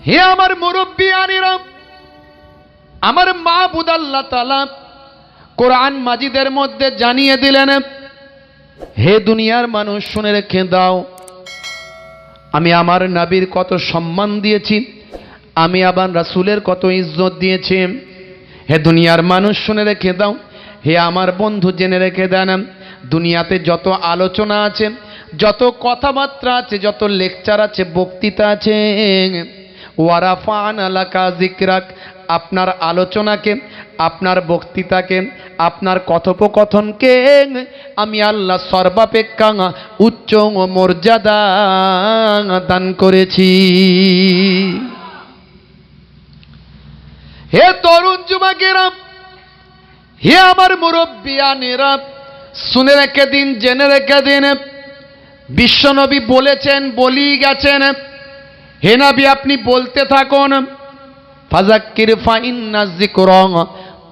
হে আমার মুরব্বিয়ানেরা, আমার মাবুদ আল্লাহ তাআলা কোরআন মাজিদের মধ্যে জানিয়ে দিলেন, হে দুনিয়ার মানুষ শুনে রেখে দাও, আমি আমার নবীর কত সম্মান দিয়েছি, আমি আবার রাসূলের কত ইজ্জত দিয়েছি। হে দুনিয়ার মানুষ শুনে রেখে দাও, হে আমার বন্ধু জেনে রেখে দেন, দুনিয়াতে যত আলোচনা আছে, যত কথাবার্তা আছে, যত লেকচার আছে, বক্তৃতা আছে, ওয়ারাফা'না লাকা যিকরাক, আপনার আলোচনাকে, আপনার বক্তৃতাকে, আপনার কথোপকথনকে আমি আল্লাহ সর্বাপেক্ষা উচ্চ মর্যাদা দান করেছি। হে তরুণ যুবকেরা, হে আমার মুরব্বিয়ানেরা, শুনে রেখে দিন, জেনে রেখে দিন, বিশ্বনবী বলেছেন, বলেই গেছেন, হে নবী আপনি বলতে থাকুন, ফাযাক্কির ফাইন্নায যিকরা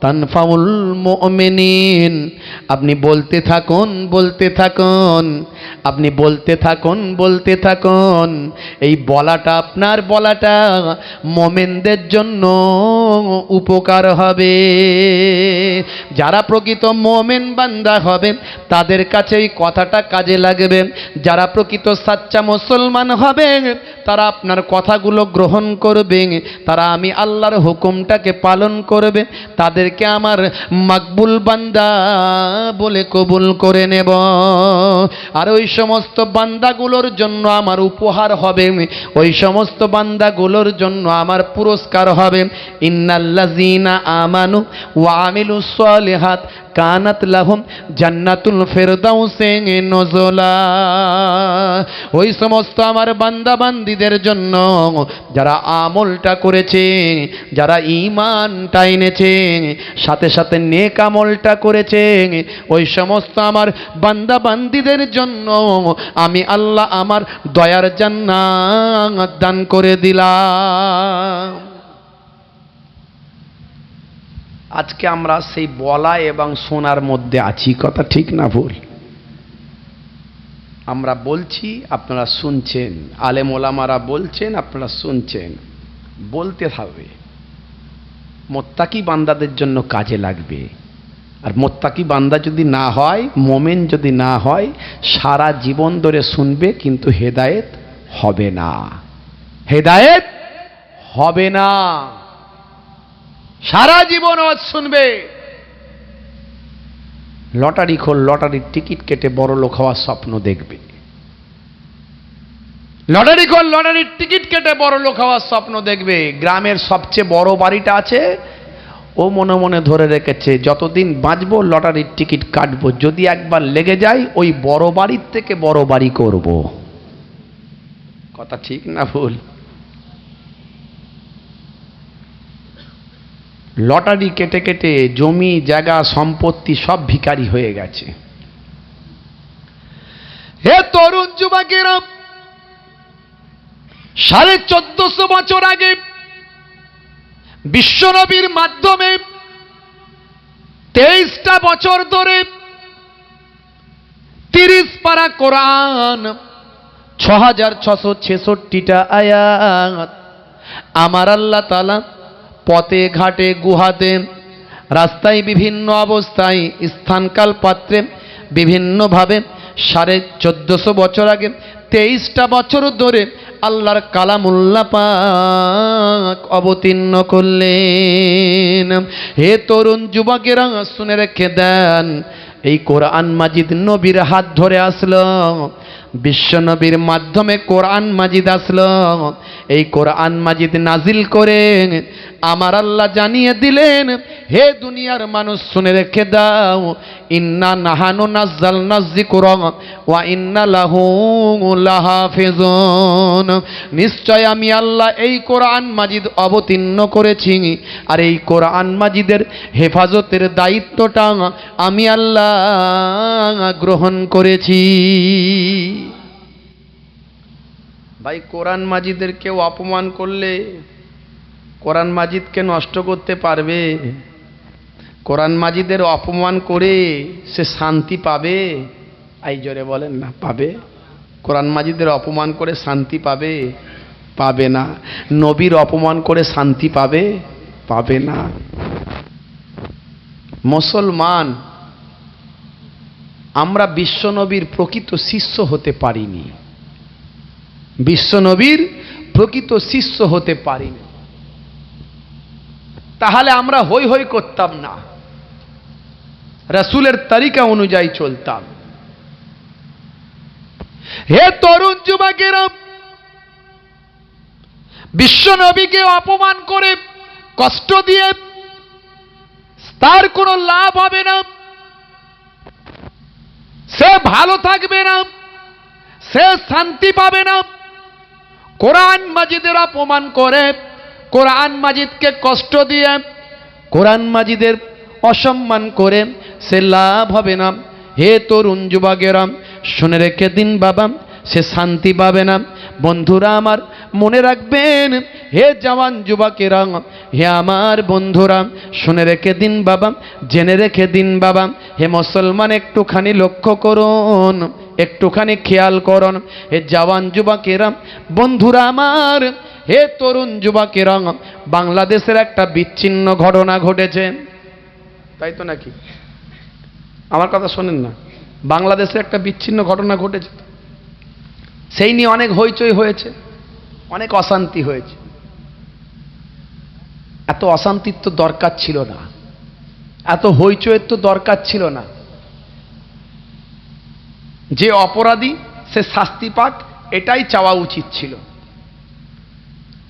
তানফাউল মুমিনিন, আপনি বলতে থাকুন, বলতে থাকুন, আপনি বলতে থাকুন, বলতে থাকুন, এই বলাটা, আপনার বলাটা মুমিনদের জন্য উপকার হবে। যারা প্রকৃত মুমিন বান্দা হবে তাদের কাছে এই কথাটা কাজে লাগবে। যারা প্রকৃত সাচ্চা মুসলমান হবে তারা আপনার কথাগুলো গ্রহণ করবে, তারা আমি আল্লাহর হুকুমটাকে পালন করবে, তাদেরকে আমার মাকবুল বান্দা বলে কবুল করে নেব। আর ওই সমস্ত বান্দাগুলোর জন্য আমার উপহার হবে, ওই সমস্ত বান্দাগুলোর জন্য আমার পুরস্কার হবে। ইন্নাল্লাযীনা আমানু ওয়া আমিলুস সালিহাত কানাত লাহুম জান্নাতুল ফিরদাউসে নুজুলা, ওই সমস্ত আমার বান্দা বান্দীদের জন্য যারা আমলটা করেছে, যারা ঈমানটা এনেছে, সাথে সাথে নেক আমলটা করেছে, ওই সমস্ত আমার বান্দা বান্দীদের জন্য আমি আল্লাহ আমার দয়ার জান্নাত দান করে দিলাম। আজকে আমরা সেই বলা এবং শোনার মধ্যে আছি, কথা ঠিক না ভুল? আমরা বলছি, আপনারা শুনছেন, আলেম ওলামারা বলছেন, আপনারা শুনছেন, বলতে হবে। মুত্তাকি বান্দাদের জন্য কাজে লাগবে। আর মুত্তাকি বান্দা যদি না হয়, মুমিন যদি না হয়, সারা জীবন ধরে শুনবে কিন্তু হেদায়েত হবে না, হেদায়েত হবে না। সারা জীবন আজ শুনবে, লটারি খোল, লটারির টিকিট কেটে বড় লোক হওয়ার স্বপ্ন দেখবে, লটারি খোল, লটারির টিকিট কেটে বড় লোক হওয়ার স্বপ্ন দেখবে। গ্রামের সবচেয়ে বড় বাড়িটা আছে, ও মনে মনে ধরে রেখেছে যতদিন বাঁচবো লটারির টিকিট কাটবো, যদি একবার লেগে যায় ওই বড় বাড়ির থেকে বড় বাড়ি করব। কথা ঠিক না ভুল? লটারি কেটে কেটে জমি জায়গা সম্পত্তি সব ভিখারি হয়ে গেছে। হে তরুণ যুবকেরা, 1450 বছর আগে বিশ্বনবীর মাধ্যমে 23টা বছর ধরে 30 পারা কোরআন, 6666টা আয়াত আমার আল্লাহ তাআলা পথে ঘাটে গুহাতে রাস্তায় বিভিন্ন অবস্থায় স্থানকাল পাত্রে বিভিন্নভাবে 1450 বছর আগে 23টা বছর ধরে আল্লাহর কালামুল্লাহ পাক অবতীর্ণ করলেন। হে তরুণ যুবকেরা শুনে রেখে দেন, এই কোরআন মাজিদ নবীর হাত ধরে আসলো, বিশ্ব নবীর মাধ্যমে কোরআন মাজিদ আসলো। এই কোরআন মাজিদ নাজিল করে আমার আল্লাহ জানিয়ে দিলেন, হে দুনিয়ার মানুষ শুনে রেখে দাও, ইন্না নাহানু নাযালনা যিকরা ওয়া ইন্না লাহু লাহাফিজুন, নিশ্চয় আমি আল্লাহ এই কোরআন মাজিদ অবতীর্ণ করেছি, আর এই কোরআন মাজিদের হেফাজতের দায়িত্বটা আমি আল্লাহ গ্রহণ করেছি। ভাই, কোরআন মাজিদের কেউ অপমান করলে কোরআন মাজিদকে নষ্ট করতে পারবে? কোরআন মাজিদের অপমান করে সে শান্তি পাবে? এই জোরে বলেন না, পাবে? কোরআন মাজিদের অপমান করে শান্তি পাবে? পাবে না। নবীর অপমান করে শান্তি পাবে? পাবে না। মুসলমান আমরা বিশ্বনবীর প্রকৃত শিষ্য হতে পারিনি, বিশ্বনবীর প্রকৃত শিষ্য হতে পারিনি। তাহলে আমরা হই হই করতাম না, রাসূলের তরিকা অনুযায়ী চলতাম। হে তরুণ যুবকেরা, বিশ্বনবীকে অপমান করে কষ্ট দিয়ে তার কোনো লাভ হবে না, সে ভালো থাকবে না, সে শান্তি পাবে না। কোরআন মাজিদের অপমান করে, কোরআন মাজিদকে কষ্ট দিয়ে, কোরআন মাজিদের অসম্মান করে সে লাভ হবে না। হে তরুণ যুবকেরা, শুনে রেখে দিন বাবা, সে শান্তি পাবে না। বন্ধুরা আমার মনে রাখবেন, হে জওয়ান যুবকেরা, হে আমার বন্ধুরা শুনে রেখে দিন বাবা, জেনে রেখে দিন বাবা। হে মুসলমান একটুখানি লক্ষ্য করুন, একটুখানি খেয়াল করুন। হে জওয়ান যুবকেরা, বন্ধুরা আমার, হে তরুণ যুবকেরা, বাংলাদেশের একটা বিচ্ছিন্ন ঘটনা ঘটেছে, তাই তো নাকি? আমার কথা শোনেন না? বাংলাদেশে একটা বিচ্ছিন্ন ঘটনা ঘটেছে, সেই নিয়ে অনেক হইচই হয়েছে, অনেক অশান্তি হয়েছে। এত অশান্তির তো দরকার ছিল না, এত হইচইয়ের তো দরকার ছিল না। যে অপরাধী সে শাস্তি পাক, এটাই চাওয়া উচিত ছিল।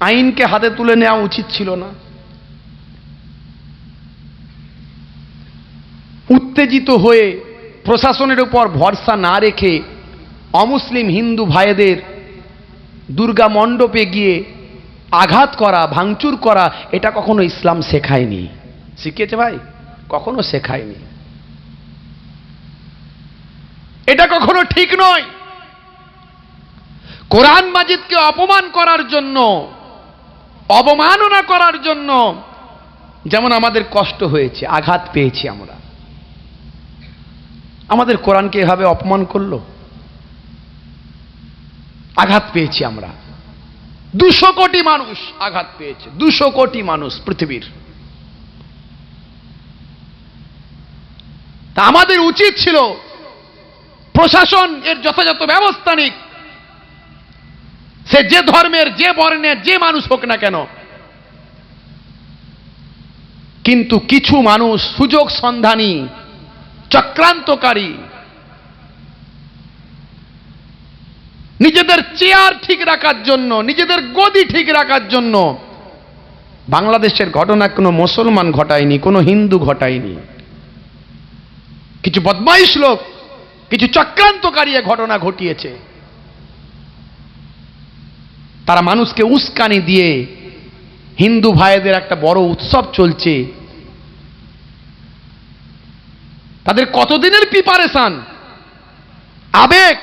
আইনকে হাতে তুলে নেওয়া উচিত ছিল না। উত্তেজিত হয়ে প্রশাসনের উপর ভরসা না রেখে অমুসলিম হিন্দু ভাইদের দুর্গা মণ্ডপে গিয়ে আঘাত করা, ভাঙচুর করা, এটা কখনো ইসলাম শেখায়নি। শিখিয়েছে ভাই? কখনো শেখায়নি। এটা কখনো ঠিক নয়। কোরআন মাজিদকে অপমান করার জন্য, অবমাননা করার জন্য যেমন আমাদের কষ্ট হয়েছে, আঘাত পেয়েছি আমরা, আমাদের কোরআনকে এভাবে অপমান করলো, আঘাত পেয়েছি আমরা। 200 কোটি মানুষ আঘাত পেয়েছে, 200 কোটি মানুষ পৃথিবীর। তা আমাদের উচিত ছিল প্রশাসন এর যথাযথ ব্যবস্থা নিক, সে যে ধর্মের, যে বর্ণের, যে মানুষ হোক না কেন। কিন্তু কিছু মানুষ সুযোগ সন্ধানী, চক্রান্তকারী, নিজেদের চেয়ার ঠিক রাখার জন্য, নিজেদের গদি ঠিক রাখার জন্য, বাংলাদেশের ঘটনা কোনো মুসলমান ঘটায়নি, কোনো হিন্দু ঘটায়নি। কিছু বদমাইশ লোক, কিছু চক্রান্তকারী ঘটনা ঘটিয়েছে। তারা মানুষকে উস্কানি দিয়ে, হিন্দু ভাইদের একটা বড় উৎসব চলছে, তাদের কতদিনের প্রিপারেশন, আবেগ।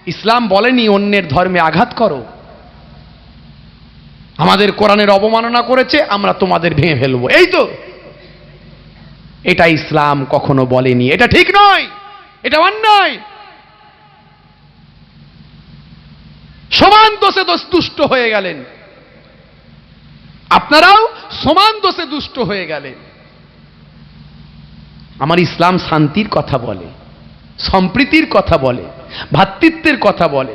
ইসলাম বলেনি অন্যের ধর্মে আঘাত করো। আমাদের কোরআনের অবমাননা করেছে, আমরা তোমাদের ভেঙে ফেলবো, এই তো। এটা ইসলাম কখনো বলেনি, এটা ঠিক নয়, এটা অন্যায়। সমান দোষে দুষ্ট হয়ে গেলেন, আপনারাও সমান দোষে দুষ্ট হয়ে গেলেন। আমার ইসলাম শান্তির কথা বলে, সম্প্রীতির কথা বলে, ভ্রাতৃত্বের কথা বলে,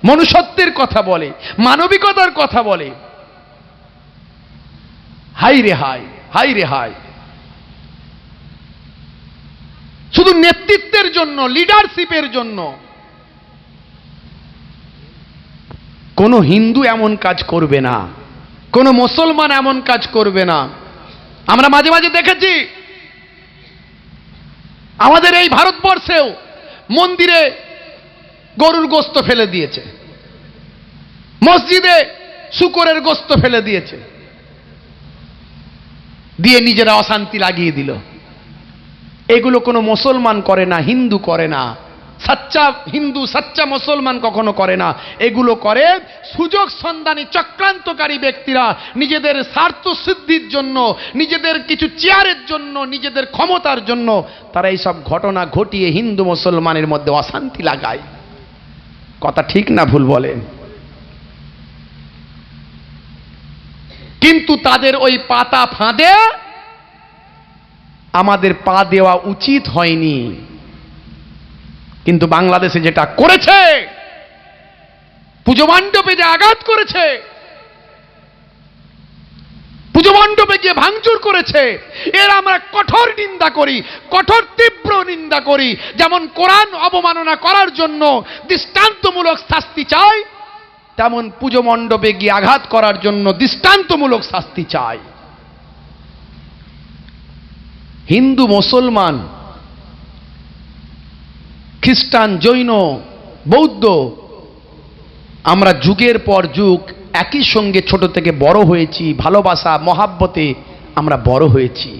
মনুষ্যত্বের কথা বলে, মানবিকতার কথা বলে। হাই রে হাই, হাই রে হাই। শুধু নেতৃত্বের জন্য, লিডারশিপের জন্য কোন হিন্দু এমন কাজ করবে না, কোন মুসলমান এমন কাজ করবে না। আমরা মাঝে মাঝে দেখেছি আমাদের এই ভারতবর্ষেও মন্দিরে গরুর গোশত ফেলে দিয়েছে, মসজিদে শূকরের গোশত ফেলে দিয়েছে, দিয়ে নিজেরা অশান্তি লাগিয়ে দিল। এগুলো কোনো মুসলমান করে না, হিন্দু করে না, সচ্চা হিন্দু, সচ্চা মুসলমান কখনো করে না। এগুলো করে সুযোগ সন্ধানী চক্রান্তকারী ব্যক্তিরা, নিজেদের স্বার্থ সিদ্ধির জন্য, নিজেদের কিছু চেয়ারের জন্য, নিজেদের ক্ষমতার জন্য তারা এইসব ঘটনা ঘটিয়ে হিন্দু মুসলমানের মধ্যে অশান্তি লাগায়। কথা ঠিক না ভুল বলেন? কিন্তু তাদের ওই পাতা ফাঁদে আমাদের পা দেওয়া উচিত হয়নি। কিন্তু বাংলাদেশে যেটা করেছে, পুজো মণ্ডপে যে আঘাত করেছে, পুজো মণ্ডপে গিয়ে ভাঙচুর করেছে, এর আমরা কঠোর নিন্দা করি, কঠোর তীব্র নিন্দা করি। যেমন কোরআন অবমাননা করার জন্য দৃষ্টান্তমূলক শাস্তি চাই, তেমন পুজো মণ্ডপে গিয়ে আঘাত করার জন্য দৃষ্টান্তমূলক শাস্তি চাই। হিন্দু, মুসলমান, খ্রিস্টান, জৈন, বৌদ্ধ, আমরা যুগের পর যুগ একই সঙ্গে ছোট থেকে বড় হয়েছি, ভালোবাসা মহাব্বতে আমরা বড় হয়েছি।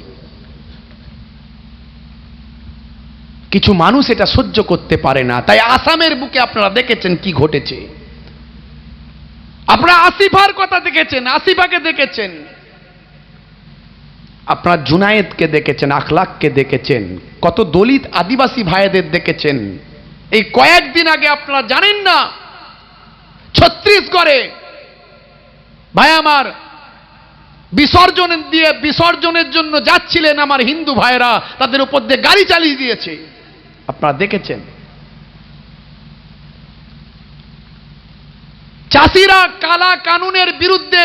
কিছু মানুষ এটা সহ্য করতে পারে না, তাই আসামের বুকে আপনারা দেখেছেন কি ঘটেছে। আপনারা আসিফার কথা দেখেছেন, আসিফাকে দেখেছেন, আপনারা জুনায়েদকে দেখেছেন, আখলাককে দেখেছেন, কত দলিত আদিবাসী ভাইদের দেখেছেন। এই কয়েকদিন আগে আপনারা জানেন না, ছত্তিশগড়ে ভাই আমার বিসর্জনের জন্য যাচ্ছিলেন আমার হিন্দু ভাইরা, তাদের উপর দিয়ে গাড়ি চালিয়ে দিয়েছে, আপনারা দেখেছেন। চাষিরা কালা কানুনের বিরুদ্ধে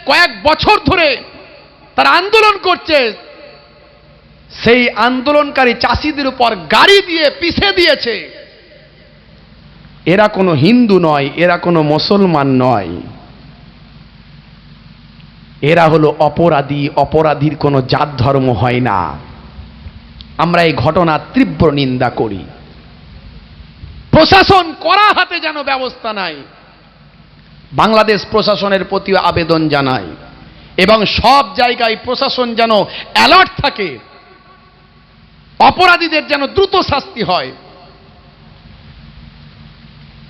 কয়েক বছর ধরে তারা আন্দোলন করছে, সেই আন্দোলনকারী চাষিদের উপর গাড়ি দিয়ে পিষে দিয়েছে। এরা কোনো হিন্দু নয়, এরা কোনো মুসলমান নয়, এরা হলো অপরাধী। অপরাধীর কোনো জাত ধর্ম হয় না। আমরা এই ঘটনার তীব্র নিন্দা করি। প্রশাসন কড়া হাতে যেন ব্যবস্থা নাই, বাংলাদেশ প্রশাসনের প্রতি আবেদন জানাই, এবং সব জায়গায় প্রশাসন যেন অ্যালার্ট থাকে, অপরাধীদের যেন দ্রুত শাস্তি হয়।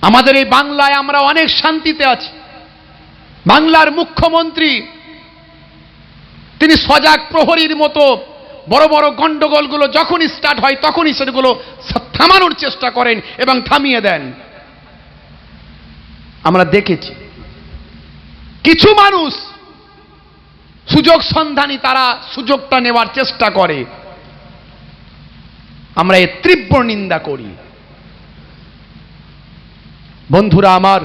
আমাদের এই বাংলায় আমরা অনেক শান্তিতে আছি। বাংলার মুখ্যমন্ত্রী তিনি সজাগ প্রহরীর মতো বড় বড় গন্ডগোলগুলো যখনই স্টার্ট হয় তখনই সেগুলো থামানোর চেষ্টা করেন এবং থামিয়ে দেন। আমরা দেখেছি কিছু মানুষ সুযোগ সন্ধানী, তারা সুযোগটা নেওয়ার চেষ্টা করে, আমরা এর তীব্র নিন্দা করি। বন্ধুরা আমার,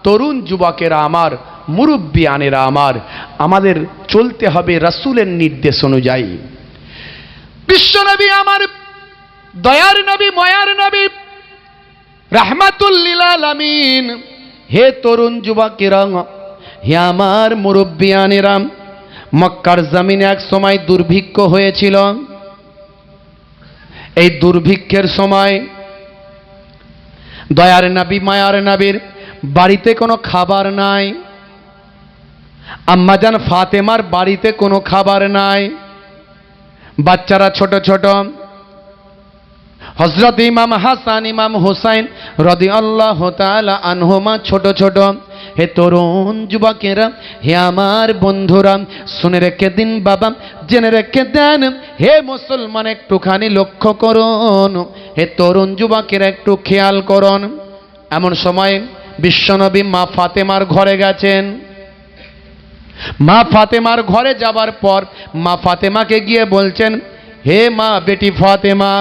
তরুণ যুবকেরা আমার, মুরব্বিয়ানেরা আমার, আমাদের চলতে হবে রাসূলের নির্দেশ অনুযায়ী। বিশ্বনবী আমার, দয়ার নবী, মায়ার নবী, রাহমাতুল লিল আলামিন, হে তরুণ যুবকেরা, হে আমার মুরব্বিয়ানেরা, মক্কার জমিনে এক সময় দুর্ভিক্ষ হয়েছিল। এই দুর্ভিক্ষের সময় দয়ার নবী, মায়ার নবীর বাড়িতে কোনো খাবার নাই, আম্মাজান ফাতেমার বাড়িতে কোনো খাবার নাই, বাচ্চারা ছোট ছোট। হযরত ইমাম হাসান, ইমাম হুসাইন রাদিয়াল্লাহু তাআলা আনহুমা ছোট ছোট। হে তরুণ যুবকেরা, হে আমার বন্ধুরা, শুনে রেখে দিন বাবা, জেনে রেখে দেন, হে মুসলমান একটুখানি লক্ষ্য করুন, হে তরুণ যুবকেরা একটু খেয়াল করুন। এমন সময় বিশ্বনবী মা ফাতেমার ঘরে গেছেন। মা ফাতেমার ঘরে যাবার পর মা ফাতেমাকে গিয়ে বলছেন, হে মা, বেটি ফাতেমা,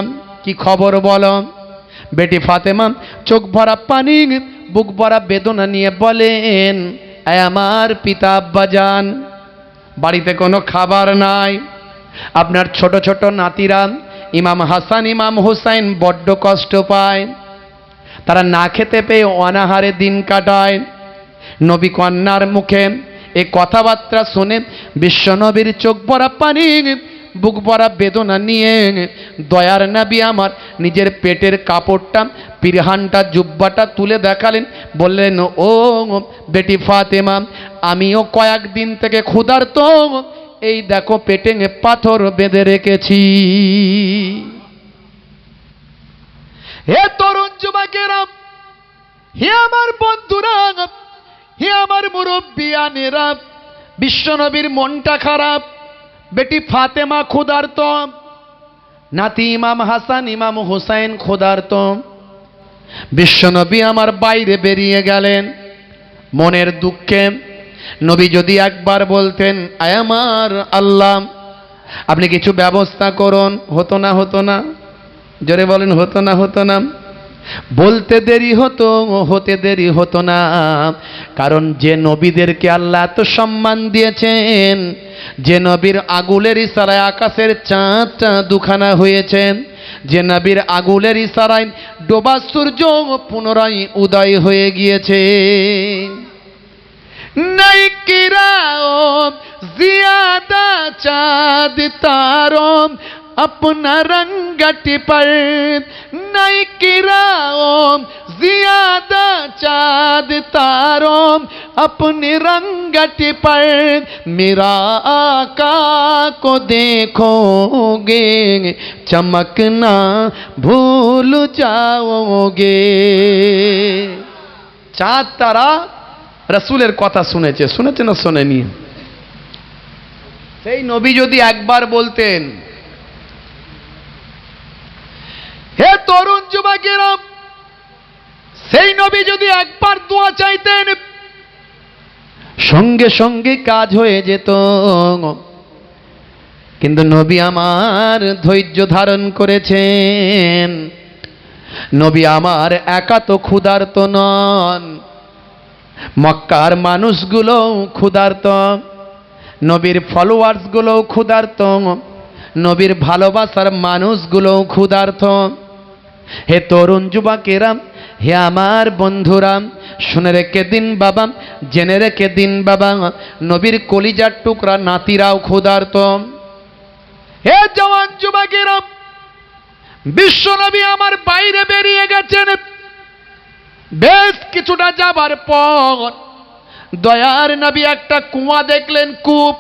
কি খবর বলো। বেটি ফাতেমা চোখ ভরা পানি, বুক ভরা বেদনা নিয়ে বলেন, আমার পিতা আব্বাজান, বাড়িতে কোনো খাবার নাই, আপনার ছোট ছোট নাতিরা ইমাম হাসান, ইমাম হুসাইন বড্ড কষ্ট পায়, তারা না খেতে পেয়ে অনাহারে দিন কাটায়। নবী কন্যার মুখে এই কথাবার্তা শুনে বিশ্বনবীর চোখ ভরা পানি, বুক ভরা বেদনা নিয়ে দয়ার নবী আমার নিজের পেটের কাপড়টা, পিরহানটা, জুব্বাটা তুলে দেখালেন, বললেন, ও বেটি ফাতেমা, আমিও কয়েকদিন থেকে ক্ষুধার্ত, এই দেখো পেটে পাথর বেঁধে রেখেছি। হে তরুণ যুবকেরা, হে আমার বন্ধুরা, হে আমার মুরব্বিয়ানেরা, বিশ্বনবীর মনটা খারাপ, বেটি ফাতেমা ক্ষুধার্ত, নাতি ইমাম হাসান, ইমাম হুসাইন ক্ষুধার্ত। বিশ্বনবী আমার বাইরে বেরিয়ে গেলেন মনের দুঃখে। নবী যদি একবার বলতেন, আয় আমার আল্লাহ আপনি কিছু ব্যবস্থা করুন, হতো না? হতো না? জোরে বলেন, হতো না? হতো না? বলতে দেরি হতো, হতে দেরি হতো না। কারণ যে নবীদেরকে আল্লাহ এত সম্মান দিয়েছেন, যে নবীর আগুলের ইশারায় আকাশের চাঁদটা দুখানা হয়েছে, যে নবীর আগুলের ইশারায় ডোবা সূর্য পুনরায় উদয় হয়ে গিয়েছে। নাই কিরাও জিয়াদা চাঁদ तारों अपना रंगट पर, नहीं किराओ जियादा चाँद तारों अपने रंगट पर, मेरा आका को देखोगे चमकना भूल जाओगे। चाँद तारा रसूलेर कथा শুনেছে, শুনেছে না শোনেনি? সেই নবী যদি একবার বলতেন, হে তরুণ যুবকেরা, সেই নবী যদি একবার দোয়া চাইতেন, সঙ্গে সঙ্গে কাজ হয়ে যেত। কিন্তু নবী আমার ধৈর্য ধারণ করেছেন। নবী আমার একা তো ক্ষুধার্ত নন, মক্কার মানুষগুলো ক্ষুধার্ত, নবীর ফলোয়ার্সগুলো ক্ষুধার্ত, নবীর ভালোবাসার মানুষগুলো ক্ষুধার্ত। হে তরুণ যুবকেরা, হে আমার বন্ধুরা, শুনে রেখে দিন বাবা, জেনে রেখে দিন বাবা, নবীর কলিজার টুকরা নাতিরাও ক্ষুধার্ত। হে জওয়ান যুবকেরা, বিশ্ব নবী আমার বাইরে বেরিয়ে গেছেন। বেশ কিছুটা যাবার পর দয়ার নবী একটা কুয়া দেখলেন, কূপ।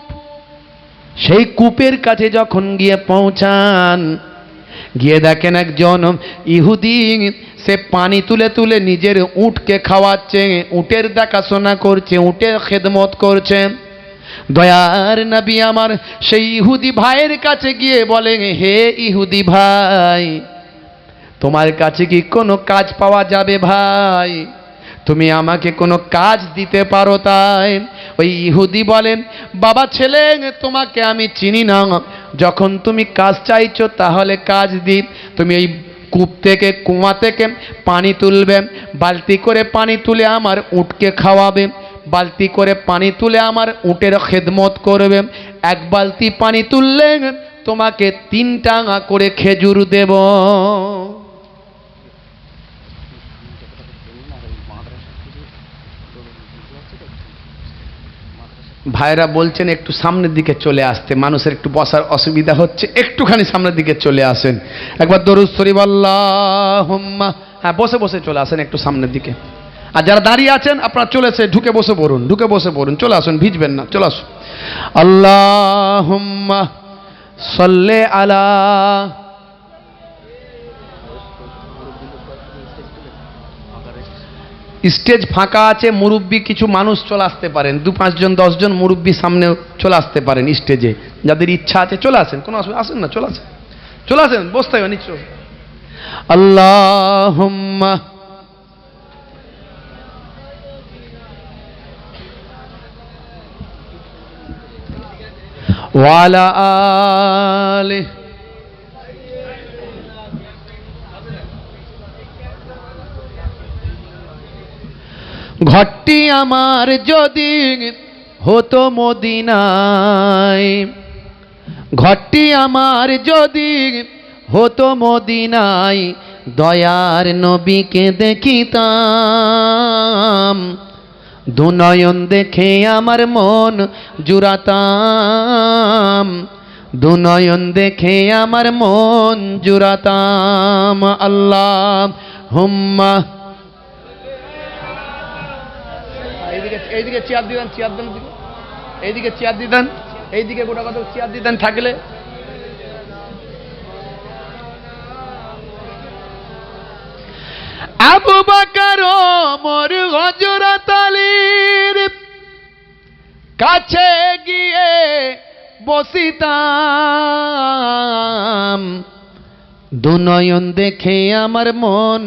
সেই কূপের কাছে যখন গিয়ে পৌঁছান, গিয়ে দেখেন একজন ইহুদি সে পানি তুলে তুলে নিজের উটকে খাওয়াচ্ছে, উটের দেখাশোনা করছে, উটের খেদমত করছে। দয়ার নবী আমার সেই ইহুদি ভাইয়ের কাছে গিয়ে বলেন, হে ইহুদি ভাই, তোমার কাছে কি কোনো কাজ পাওয়া যাবে ভাই? তুমি আমাকে কোনো কাজ দিতে পারো? তাই ওই ইহুদি বলেন, বাবা ছেলে, তোমাকে আমি চিনি না, যখন তুমি কাজ চাইছো তাহলে কাজ দিই। তুমি এই কূপ থেকে, কুয়া থেকে পানি তুলবে, বালতি করে পানি তুলে আমার উটকে খাওয়াবে, বালতি করে পানি তুলে আমার উটের খেদমত করবে। এক বালতি পানি তুললে তোমাকে 3 টাকা করে খেজুর দেব। ভাইরা বলছেন একটু সামনের দিকে চলে আসতে, মানুষের একটু বসার অসুবিধা হচ্ছে, একটুখানি সামনের দিকে চলে আসেন। একবার দরুদ শরীফ আল্লাহুম্মা। হ্যাঁ, বসে বসে চলে আসেন একটু সামনের দিকে। আর যারা দাঁড়িয়ে আছেন আপনারা চলেছে ঢুকে বসে পড়ুন, ঢুকে বসে পড়ুন, চলে আসুন, ভিজবেন না, চলে আসুন। আল্লাহুম্মা সাল্লি আলা। স্টেজ ফাঁকা আছে, মুরব্বী কিছু মানুষ চলে আসতে পারেন, 2-5 জন 10 জন মুরব্বী সামনে চলে আসতে পারেন স্টেজে, যাদের ইচ্ছা আছে চলে আসেন, কোনো অসুবিধা, আসেন না, চলে আসেন, চলে আসেন, বসতে হবে নিচে। আল্লাহুম্মা ওয়া আলা আলিহি। ঘরটি আমার যদি হতো মদিনায়, ঘরটি আমার যদি হতো মদিনায়, দয়ার নবীকে দেখিতাম, দুনয়ন দেখে আমার মন জুড়াতাম, দুনয়ন দেখে আমার মন জুড়াতাম। আল্লাহুম্মা। এইদিকে চেয়ার দিতেন, চেয়ার দেন, এইদিকে চেয়ার দিতেন, এইদিকে গোটা কথা চেয়ার দিতেন থাকলে। আবু বকর ওমর হযরত আলীর কাছে গিয়ে বসিতাম, দুনয়ন দেখে আমার মন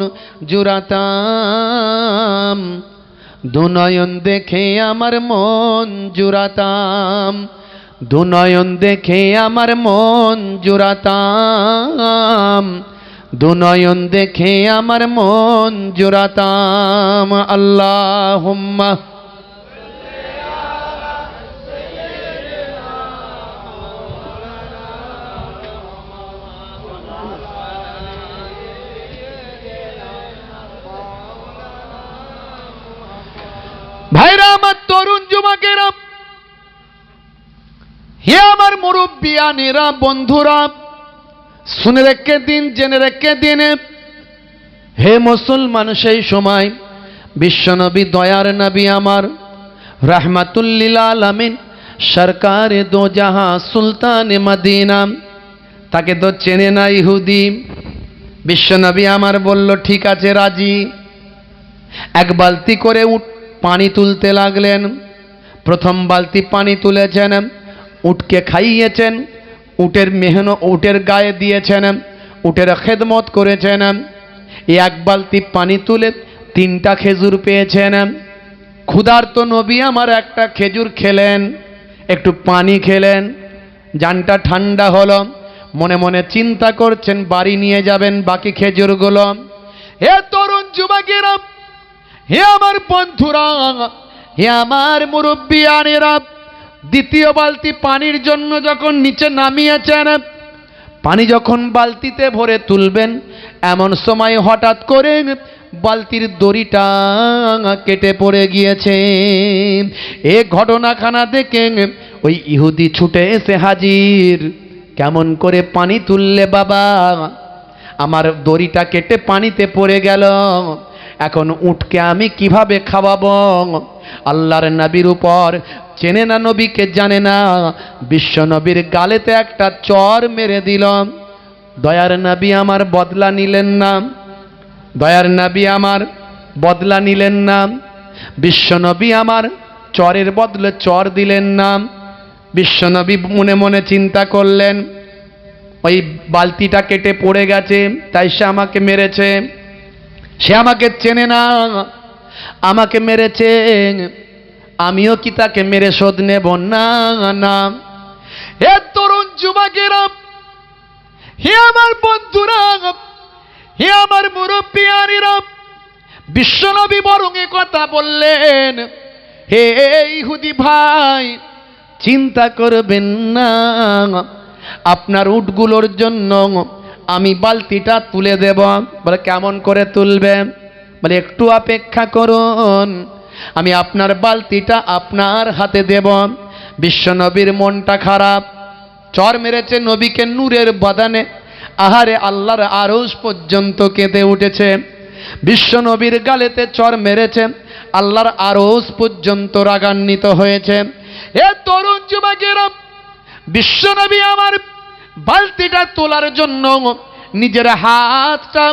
জুড়াতাম, দুনয়ন দেখে আমার মন জুড়াতাম, দুনয়ন দেখে আমার মন জুড়াতাম, দুনয়ন দেখে আমার মন জুড়াতাম। আল্লাহুম্মা ভাইরা আমার, তরুণ যুবকেরা, হে আমার মুরব্বিয়ানেরা, বন্ধুরা, শুনে রেখে দিন, জেনে রেখে দিন, হে মুসলমান, সেই সময় বিশ্বনবী, দয়ার নবী আমার, রাহমাতুল লিল আলামিন, সরকারে দো জাহাঁ, সুলতানে মদিনা, তাকে তো চেনে না ইহুদি। বিশ্বনবী আমার বলল, ঠিক আছে, রাজি। এক বালতি করে পানি তুলতে লাগলেন। প্রথম বালতি পানি তুলেছেন, উটকে খাইয়েছেন, উটের গায়ে দিয়েছেন, উটের খেদমত করেছেন। এক বালতি পানি তুলে 3টা খেজুর পেয়েছেন। ক্ষুধার্ত নবী আমার একটা খেজুর খেলেন, একটু পানি খেলেন, জানটা ঠান্ডা হলো। মনে মনে চিন্তা করছেন বাড়ি নিয়ে যাবেন বাকি খেজুরগুলো। হে তরুণ যুবকেরা, হে আমার বন্ধুরা, হে আমার মুরব্বিয়ানেরা, দ্বিতীয় বালতি পানির জন্য যখন নিচে নামিয়েছেন, পানি যখন বালতিতে ভরে তুলবেন, এমন সময় হঠাৎ করে বালতির দড়িটা কেটে পড়ে গিয়েছে। এ ঘটনাখানা দেখে ওই ইহুদি ছুটে এসে হাজির। কেমন করে পানি তুললে বাবা? আমার দড়িটা কেটে পানিতে পড়ে গেল, এখন উটকে আমি কিভাবে খাওয়াবো? আল্লাহর নবীর উপর, চেনে না নবীকে, জানে না, বিশ্ব নবীর গালেতে একটা চর মেরে দিল। দয়ার নবী আমার বদলা নিলেন না, দয়ার নবী আমার বদলা নিলেন না। বিশ্ব নবী আমার চরের বদলে চর দিলেন না। বিশ্ব নবী মনে মনে চিন্তা করলেন, ওই বালতিটা কেটে পড়ে গেছে, তাই সে আমাকে মেরেছে। সে আমাকে চেনে না, আমাকে মেরেছে, আমিও কি তাকে মেরে শোধ নেব? না না। হে তরুণ যুবকেরা, হে আমার বন্ধুরা, হে আমার মুরব্বিয়ানেরা, বিশ্বনবী বরং এ কথা বললেন, হে ইহুদি ভাই, চিন্তা করবেন না, আপনার উটগুলোর জন্য আমি বালতিটা তুলে দেব। বলে, কেমন করে তুলবে? বলে, একটু অপেক্ষা করুন, আমি আপনার বালতিটা আপনার হাতে দেব। বিশ্বনবীর মনটা খারাপ, চর মেরেছে নবীকে নূরের বাদানে, আহারে আল্লাহর আরশ পর্যন্ত কেঁদে উঠেছে। বিশ্বনবীর গালেতে চর মেরেছে, আল্লাহর আরশ পর্যন্ত রাগান্বিত হয়েছে। এ তরুণ যুবকেরা, বিশ্বনবী আমার বালতিটা তোলার জন্য নিজের হাতটা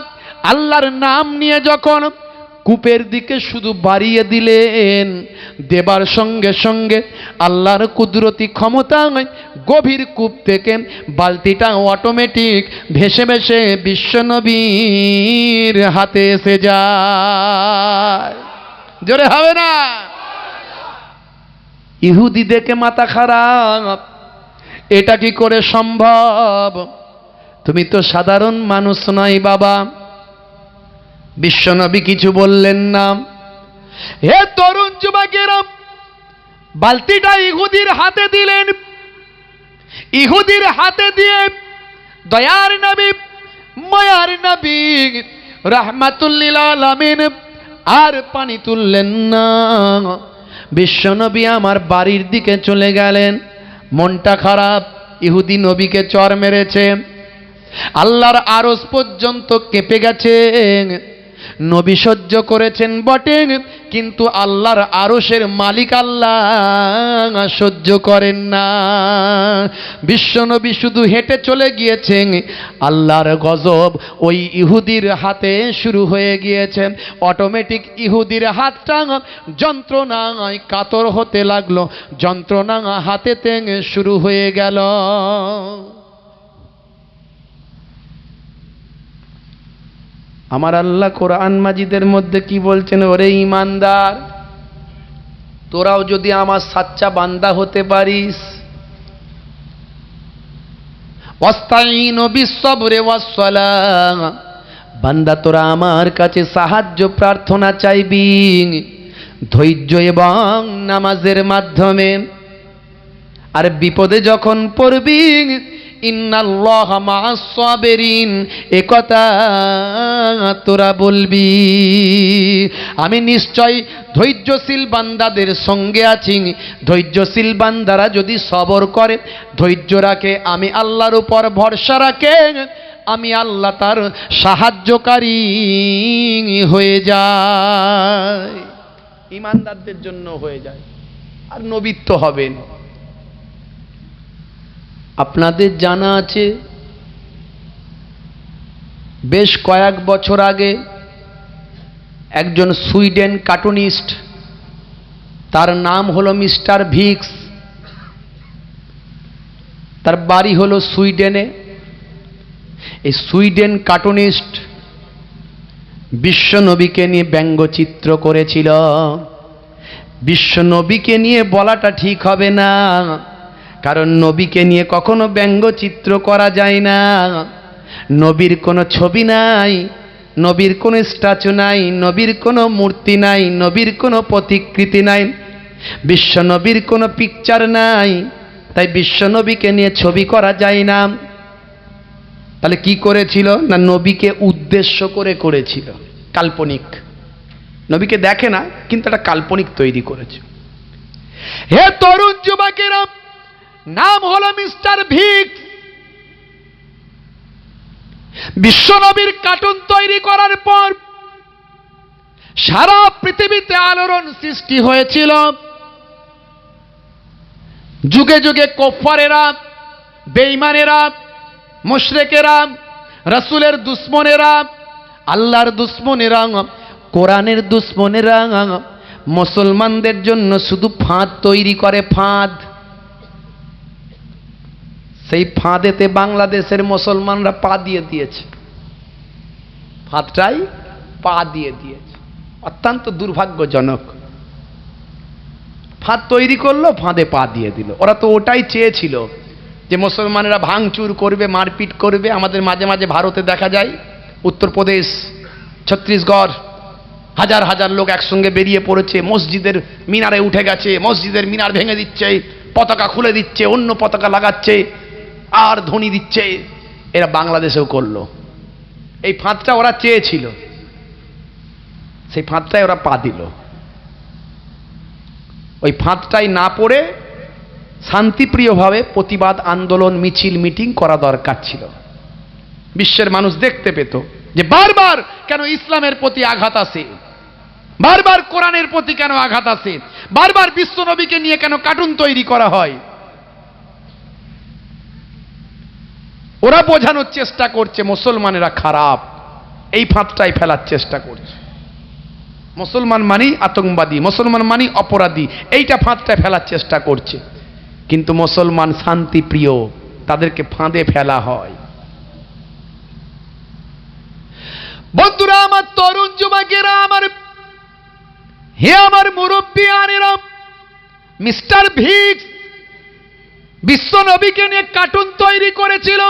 আল্লাহর নাম নিয়ে যখন কূপের দিকে শুধু বাড়িয়ে দিলেন, দেবার সঙ্গে সঙ্গে আল্লাহর কুদরতি ক্ষমতায় গভীর কূপ থেকে বালতিটা অটোমেটিক ভেসে ভেসে বিশ্বনবীর হাতে এসে যায়। জোরে হবে না? ইহুদি দেখে মাথা খারাপ, এটা কি করে সম্ভব? তুমি তো সাধারণ মানুষ নয় বাবা। বিশ্বনবী কিছু বললেন না। হে তরুণ যুবকেরা, বালতিটা ইহুদির হাতে দিলেন। ইহুদির হাতে দিয়ে দয়ার নবী, মায়ার নবী, রাহমাতুল লিল আলামিন আর পানি তুললেন না। বিশ্বনবী আমার বাড়ির দিকে চলে গেলেন। মনটা খারাপ, ইহুদি নবীকে চর মেরেছে, আল্লাহর আরশ পর্যন্ত কেঁপে গেছে। নবী সহ্য করেছেন বটে, কিন্তু আল্লাহর আরশের মালিক আল্লাহ সহ্য করেন না। বিশ্বনবী শুধু হেঁটে চলে গিয়েছেন, আল্লাহর গজব ওই ইহুদির হাতে শুরু হয়ে গিয়েছে। অটোমেটিক ইহুদির হাতটা যন্ত্রণায় কাতর হতে লাগলো, যন্ত্রণা হাতেতে শুরু হয়ে গেল। আমার আল্লাহ কোরআন মাজিদের মধ্যে কি বলছেন? ওরে ঈমানদার, তোরাও যদি আমার সাচ্চা বান্দা হতে পারিস, ওয়াস্তাইনু বিসসবরি ওয়াসসালাহ, বান্দা তোরা আমার কাছে সাহায্য প্রার্থনা চাইবি ধৈর্য এবং নামাজের মাধ্যমে। আর বিপদে যখন পড়বি ইন্নাল্লাহা মা'আস সাবিরিন, একথা তোরা বলবি। আমি নিশ্চয় ধৈর্যশীল বান্দাদের সঙ্গে আছি। ধৈর্যশীল বান্দারা যদি সবর করে, ধৈর্য রাখে, আমি আল্লাহর উপর ভরসা রাখে, আমি আল্লাহ তার সাহায্যকারী হয়ে যায়। ইমানদারদের জন্য হয়ে যায়, আর নবীত্ব হবেন। আপনাদের জানা আছে বেশ কয়েক বছর আগে একজন সুইডেন কার্টুনিস্ট, তার নাম হলো মিস্টার ভিক্স, তার বাড়ি হলো সুইডেনে। এই সুইডেন কার্টুনিস্ট বিশ্ব নবীকে নিয়ে ব্যঙ্গচিত্র করেছিল। বিশ্ব নবীকে নিয়ে বলাটা ঠিক হবে না, কারণ নবীকে নিয়ে কখনো ব্যঙ্গচিত্র করা যায় না। নবীর কোনো ছবি নাই, নবীর কোনো স্ট্যাচু নাই, নবীর কোনো মূর্তি নাই, নবীর কোনো প্রতিকৃতি নাই, বিশ্ব নবীর কোনো পিকচার নাই, তাই বিশ্ব নবীকে নিয়ে ছবি করা যায় না। তাহলে কি করেছিল না, নবীকে উদ্দেশ্য করে করেছিল, কাল্পনিক। নবীকে দেখে না, কিন্তু একটা কাল্পনিক তৈরি করেছে। হে তরুণ যুবকেরা, নাম হলো মিস্টার ভিক্স। বিশ্ব নবীর কার্টুন তৈরি করার পর সারা পৃথিবীতে আলোড়ন সৃষ্টি হয়েছিল। যুগে যুগে কুফারেরা, বেঈমানেরা, মুশরিকেরা, রাসূলের দুশমনেরা, আল্লাহর দুশমনেরা, কোরআনের দুশমনেরা মুসলমানদের জন্য শুধু ফাঁদ তৈরি করে, ফাঁদ। সেই ফাঁদেতে বাংলাদেশের মুসলমানরা পা দিয়ে দিয়েছে, ফাঁদটাই পা দিয়ে দিয়েছে। অত্যন্ত দুর্ভাগ্যজনক। ফাঁদ তৈরি করলো, ফাঁদে পা দিয়ে দিল। ওরা তো ওটাই চেয়েছিল যে মুসলমানেরা ভাঙচুর করবে, মারপিট করবে। আমাদের মাঝে মাঝে ভারতে দেখা যায়, উত্তরপ্রদেশ, ছত্তিশগড়, হাজার হাজার লোক একসঙ্গে বেরিয়ে পড়েছে, মসজিদের মিনারে উঠে গেছে, মসজিদের মিনার ভেঙে দিচ্ছে, পতাকা খুলে দিচ্ছে, অন্য পতাকা লাগাচ্ছে, আর ধ্বনি দিচ্ছে। এরা বাংলাদেশেও করলো। এই ফাঁদটা ওরা চেয়েছিল, সেই ফাঁদটাই ওরা পা দিল। ওই ফাঁদটাই না পড়ে শান্তিপ্রিয়ভাবে প্রতিবাদ আন্দোলন, মিছিল, মিটিং করা দরকার ছিল। বিশ্বের মানুষ দেখতে পেত যে বারবার কেন ইসলামের প্রতি আঘাত আসে, বারবার কোরআনের প্রতি কেন আঘাত আসে, বারবার বিশ্ব নবীকে নিয়ে কেন কার্টুন তৈরি করা হয়। ওরা বোঝানোর চেষ্টা করছে মুসলমানেরা খারাপ, এই ফাঁদটাই ফেলার চেষ্টা করছে। মুসলমান মানেই আতঙ্কবাদী, মুসলমান মানেই অপরাধী, এইটা ফাঁদটা ফেলার চেষ্টা করছে। কিন্তু মুসলমান শান্তিপ্রিয়, তাদেরকে ফাঁদে ফেলা হয়। বন্ধুরা আমার, তরুণ যুবকেরা আমার, হে আমার মুরব্বিয়ানেরা, মিস্টার ভিক্স বিশ্ব নবীকে নিয়ে কার্টুন তৈরি করেছিল।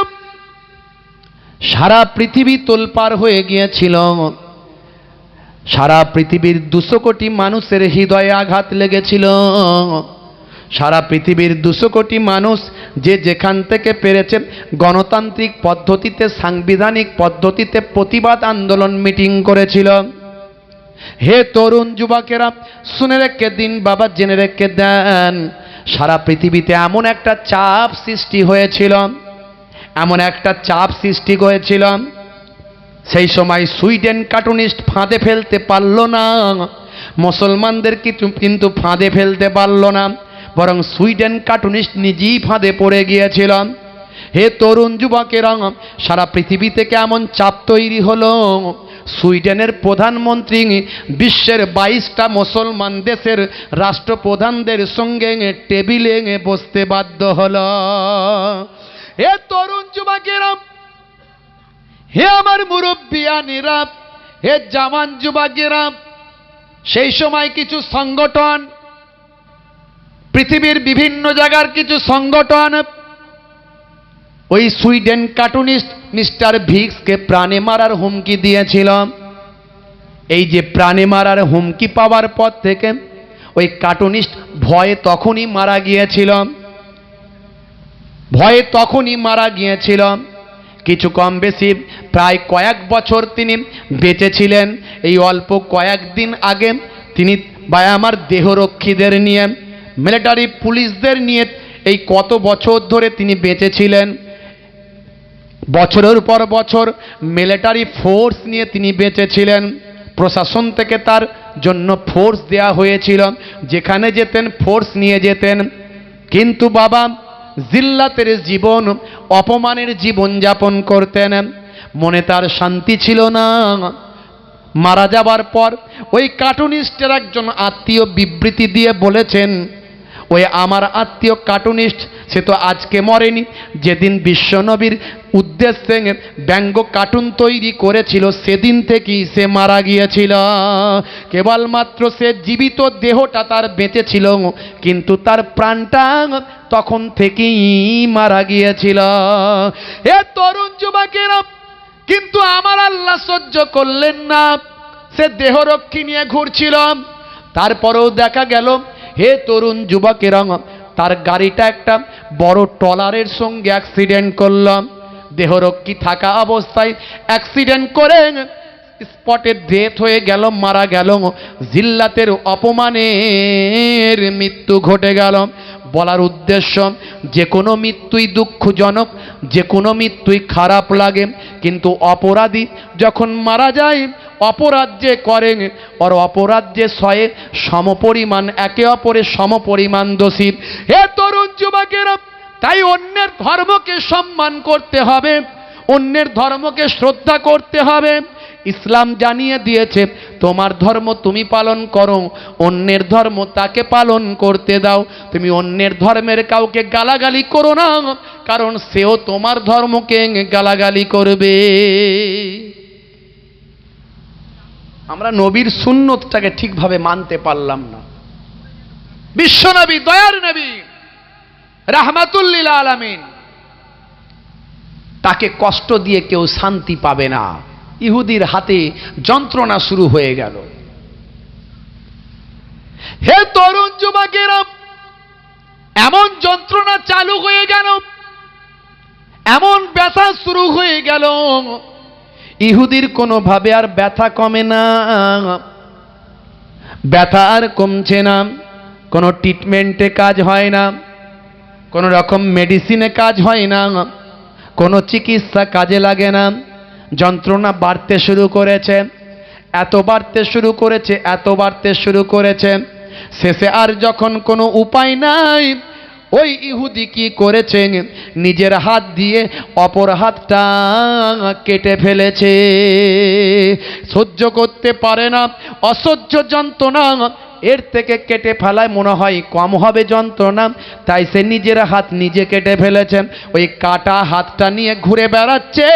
সারা পৃথিবী তোলপাড় হয়ে গিয়েছিল। সারা পৃথিবীর 200 কোটি মানুষের হৃদয়ে আঘাত লেগেছিল। সারা পৃথিবীর 200 কোটি মানুষ যে যেখান থেকে পেরেছেন গণতান্ত্রিক পদ্ধতিতে, সাংবিধানিক পদ্ধতিতে প্রতিবাদ আন্দোলন, মিটিং করেছিল। হে তরুণ যুবকেরা, শুনে রেখে দিন বাবা, জেনে রেখে দেন, সারা পৃথিবীতে এমন একটা চাপ সৃষ্টি হয়েছিল, এমন একটা চাপ সৃষ্টি হয়েছিল। সেই সময় সুইডেন কার্টুনিস্ট ফাঁদে ফেলতে পারল না, মুসলমানদের কিন্তু ফাঁদে ফেলতে পারল না, বরং সুইডেন কার্টুনিস্ট নিজেই ফাঁদে পড়ে গিয়েছিল। হে তরুণ যুবকেরা, সারা পৃথিবী থেকে এমন চাপ তৈরি হলো, সুইডেনের প্রধানমন্ত্রী বিশ্বের 22টা মুসলমান দেশের রাষ্ট্রপ্রধানদের সঙ্গে টেবিলে বসতে বাধ্য হল। হে তরুণ যুবকেরা, হে আমার মুরব্বিয়ানেরা, হে জামান যুবকেরা, সেই সময় কিছু সংগঠন পৃথিবীর বিভিন্ন জায়গার কিছু সংগঠন ওই সুইডেন কার্টুনিস্ট মিস্টার ভিক্সকে প্রাণে মারার হুমকি দিয়েছিল। এই যে প্রাণে মারার হুমকি পাওয়ার পর থেকে ওই কার্টুনিস্ট ভয়ে তখনই মারা গিয়েছিল। কিছু কম বেশি প্রায় কয়েক বছর তিনি বেঁচে ছিলেন। এই অল্প কয়েকদিন আগে তিনি আমার দেহরক্ষীদের নিয়ে, মিলিটারি পুলিশদের নিয়ে এই কত বছর ধরে তিনি বেঁচে ছিলেন। বছরের পর বছর মিলিটারি ফোর্স নিয়ে তিনি বেঁচে ছিলেন। প্রশাসন থেকে তার জন্য ফোর্স দেয়া হয়েছিল, যেখানে যেতেন ফোর্স নিয়ে যেতেন। কিন্তু বাবা জিল্লাতের জীবন, অপমানের জীবন যাপন করতেন। মনে তার শান্তি ছিল না। মারা যাবার পর ওই কার্টুনিস্টের একজন আত্মীয় বিবৃতি দিয়ে বলেছেন, ওই আমার আত্মীয় কার্টুনিস্ট সে তো আজকে মরেনি, যেদিন বিশ্বনবীর উদ্দেশ্যে ব্যঙ্গ কার্টুন তৈরি করেছিল সেদিন থেকেই সে মারা গিয়েছিল। কেবলমাত্র সে জীবিত দেহটা তার বেঁচে ছিল, কিন্তু তার প্রাণটা তখন থেকেই মারা গিয়েছিল। এ তরুণ যুবকেরা, কিন্তু আমার আল্লাহ সহ্য করলেন না। সে দেহরক্ষী নিয়ে ঘুরছিল। তারপরেও দেখা গেল, হে তরুণ যুবকেরা, তার গাড়িটা একটা বড় ট্রলারের সঙ্গে অ্যাক্সিডেন্ট করল। দেহরক্ষী থাকা অবস্থায় অ্যাক্সিডেন্ট করে স্পটে ডেথ হয়ে গেল, মারা গেল। জিল্লাতের অপমানের মৃত্যু ঘটে গেল। বলার উদ্দেশ্য, যে কোনো মৃত্যুই দুঃখজনক, যে কোনো মৃত্যুই খারাপ লাগে, কিন্তু অপরাধী যখন মারা যায়, অপরাধ যে করেন ওর অপরাধ যে সয়ে সমপরিমাণ, একে অপরের সমপরিমাণ দোষী। হে তরুণ যুবকেরা, তাই অন্যের ধর্মকে সম্মান করতে হবে, অন্যের ধর্মকে শ্রদ্ধা করতে হবে। ইসলাম জানিয়ে দিয়েছে, তোমার ধর্ম তুমি পালন করো, অন্যের ধর্ম তাকে পালন করতে দাও। তুমি অন্যের ধর্মের কাউকে গালাগালি করো না, কারণ সেও তোমার ধর্মকে গালাগালি করবে। আমরা নবীর সুন্নতটাকে ঠিকভাবে মানতে পারলাম না। বিশ্বনবী, দয়ার নবী, রাহমাতুল লিল আলামিন, তাকে কষ্ট দিয়ে কেউ শান্তি পাবে না। ইহুদির হাতে যন্ত্রণা শুরু হয়ে গেল। হে তরুণ যুবকেরা, এমন যন্ত্রণা চালু হয়ে গেল, এমন ব্যথা শুরু হয়ে গেল, ইহুদির কোনোভাবে আর ব্যথা কমে না। ব্যথা আর কমছে না, কোনো ট্রিটমেন্টে কাজ হয় না, কোনো রকম মেডিসিনে কাজ হয় না, কোনো চিকিৎসা কাজে লাগে না। যন্ত্রণা বাড়তে শুরু করেছে, এত বাড়তে শুরু করেছে, শেষে আর যখন কোনো উপায় নাই, ওই ইহুদি কি করেছেন, নিজের হাত দিয়ে অপর হাতটা কেটে ফেলেছে। সহ্য করতে পারে না, অসহ্য যন্ত্রণা, এর থেকে কেটে ফেলায় মনে হয় কম হবে যন্ত্রণা, তাই সে নিজের হাত নিজে কেটে ফেলেছেন। ওই কাটা হাতটা নিয়ে ঘুরে বেড়াচ্ছে।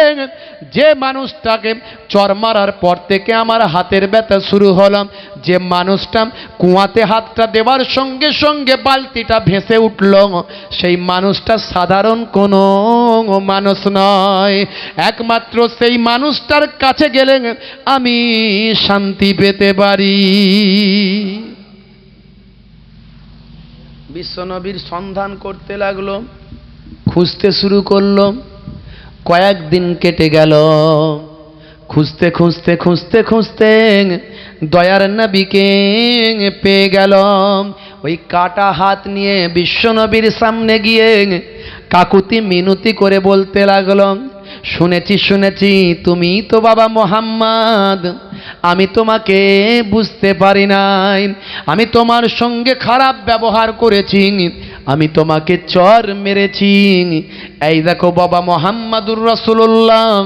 যে মানুষটাকে চর মারার পর থেকে আমার হাতের ব্যথা শুরু হলো, যে মানুষটা কুয়াতে হাতটা দেওয়ার সঙ্গে সঙ্গে বালতিটা ভেসে উঠল, সেই মানুষটা সাধারণ কোনো মানুষ নয়। একমাত্র সেই মানুষটার কাছে গেলে আমি শান্তি পেতে পারি। বিশ্বনবীর সন্ধান করতে লাগলো, খুঁজতে শুরু করলো। কয়েকদিন কেটে গেল। খুঁজতে খুঁজতে খুঁজতে খুঁজতে দয়ার নবীকে পেয়ে গেল। ওই কাটা হাত নিয়ে বিশ্বনবীর সামনে গিয়ে কাকুতি মিনতি করে বলতে লাগলো, শুনেছি তুমি তো বাবা মোহাম্মদ, আমি তোমাকে বুঝতে পারি নাই, আমি তোমার সঙ্গে খারাপ ব্যবহার করেছি, আমি তোমাকে চর মেরেছি। এই দেখো বাবা মোহাম্মদুর রাসূলুল্লাহ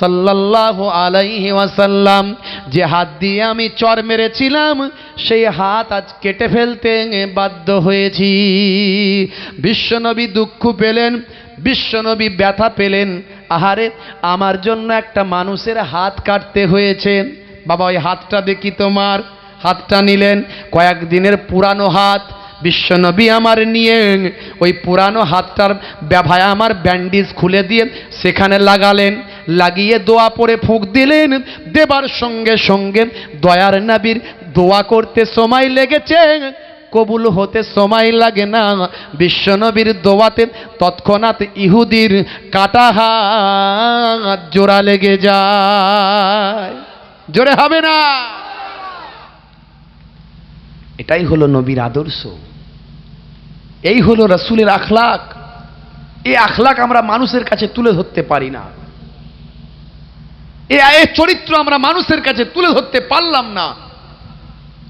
সাল্লাল্লাহু আলাইহি ওয়াসাল্লাম, যে হাত দিয়ে আমি চর মেরেছিলাম, সেই হাত আজ কেটে ফেলতে বাধ্য হয়েছি। বিশ্বনবী দুঃখ পেলেন, বিশ্বনবী ব্যথা পেলেন। আহারে, আমার জন্য একটা মানুষের হাত কাটতে হয়েছে। বাবা, ওই হাতটা দেখি তোমার। হাতটা নিলেন, কয়েকদিনের পুরানো হাত, বিশ্বনবী আমার নিয়ে ওই পুরানো হাতটার ব্যথায় আমার ব্যান্ডেজ খুলে দিয়ে সেখানে লাগালেন, লাগিয়ে দোয়া পড়ে ফুঁক দিলেন। দেবার সঙ্গে সঙ্গে দয়ার নবীর দোয়া করতে সময় লেগেছে, কবুল হতে সময় লাগে না। বিশ্বনবীর দোয়াতে তৎক্ষণাৎ ইহুদির কাটা হাত জোড়া লেগে যায়। জোরে হবে না? এটাই হলো নবীর আদর্শ, এই হলো রাসূলের আখলাক। এই আখলাক আমরা মানুষের কাছে তুলে ধরতে পারি না, এই চরিত্র আমরা মানুষের কাছে তুলে ধরতে পারলাম না।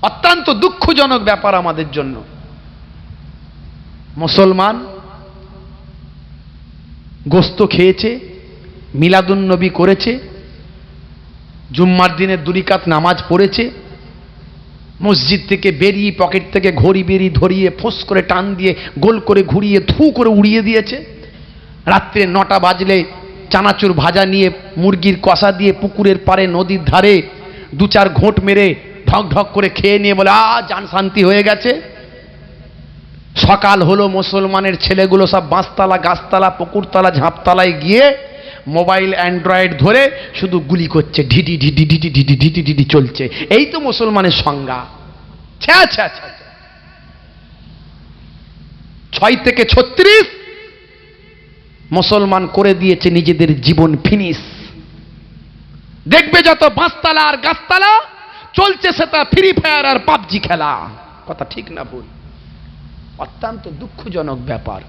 অত্যন্ত দুঃখজনক ব্যাপার আমাদের জন্য। মুসলমান গোস্ত খেয়েছে, মিলাদুন নবী করেছে, জুম্মার দিনে 2 রাকাত নামাজ পড়েছে, মসজিদ থেকে বেরিয়ে পকেট থেকে ঘড়ি বেরিয়ে ধরিয়ে ফোঁস করে টান দিয়ে গোল করে ঘুরিয়ে থু করে উড়িয়ে দিয়েছে। রাত্রে 9টা বাজলে চানাচুর ভাজা নিয়ে মুরগির কষা দিয়ে পুকুরের পাড়ে নদীর ধারে 2-4 ঘোঁট মেরে ঢক ঢক করে খেয়ে নিয়ে বলে জান শান্তি হয়ে গেছে। সকাল হলো, মুসলমানের ছেলেগুলো সব বাঁশতলা, গাছতলা, পুকুরতলা, ঝাঁপতলায় গিয়ে মোবাইল অ্যান্ড্রয়েড ধরে শুধু গুলি করছে, ঢিডি ঢিডি ঢিডি ঢিডি ঢিডি ঢিডি চলছে। এই তো মুসলমানের সংজ্ঞা। 6 থেকে 36 মুসলমান করে দিয়েছে নিজেদের জীবন ফিনিশ। দেখবে যত বাঁশতলা আর গাছতলা চলছে সেটা ফ্রি ফায়ার আর পাবজি খেলা। কথা ঠিক না ভুল? অত্যন্ত দুঃখজনক ব্যাপার।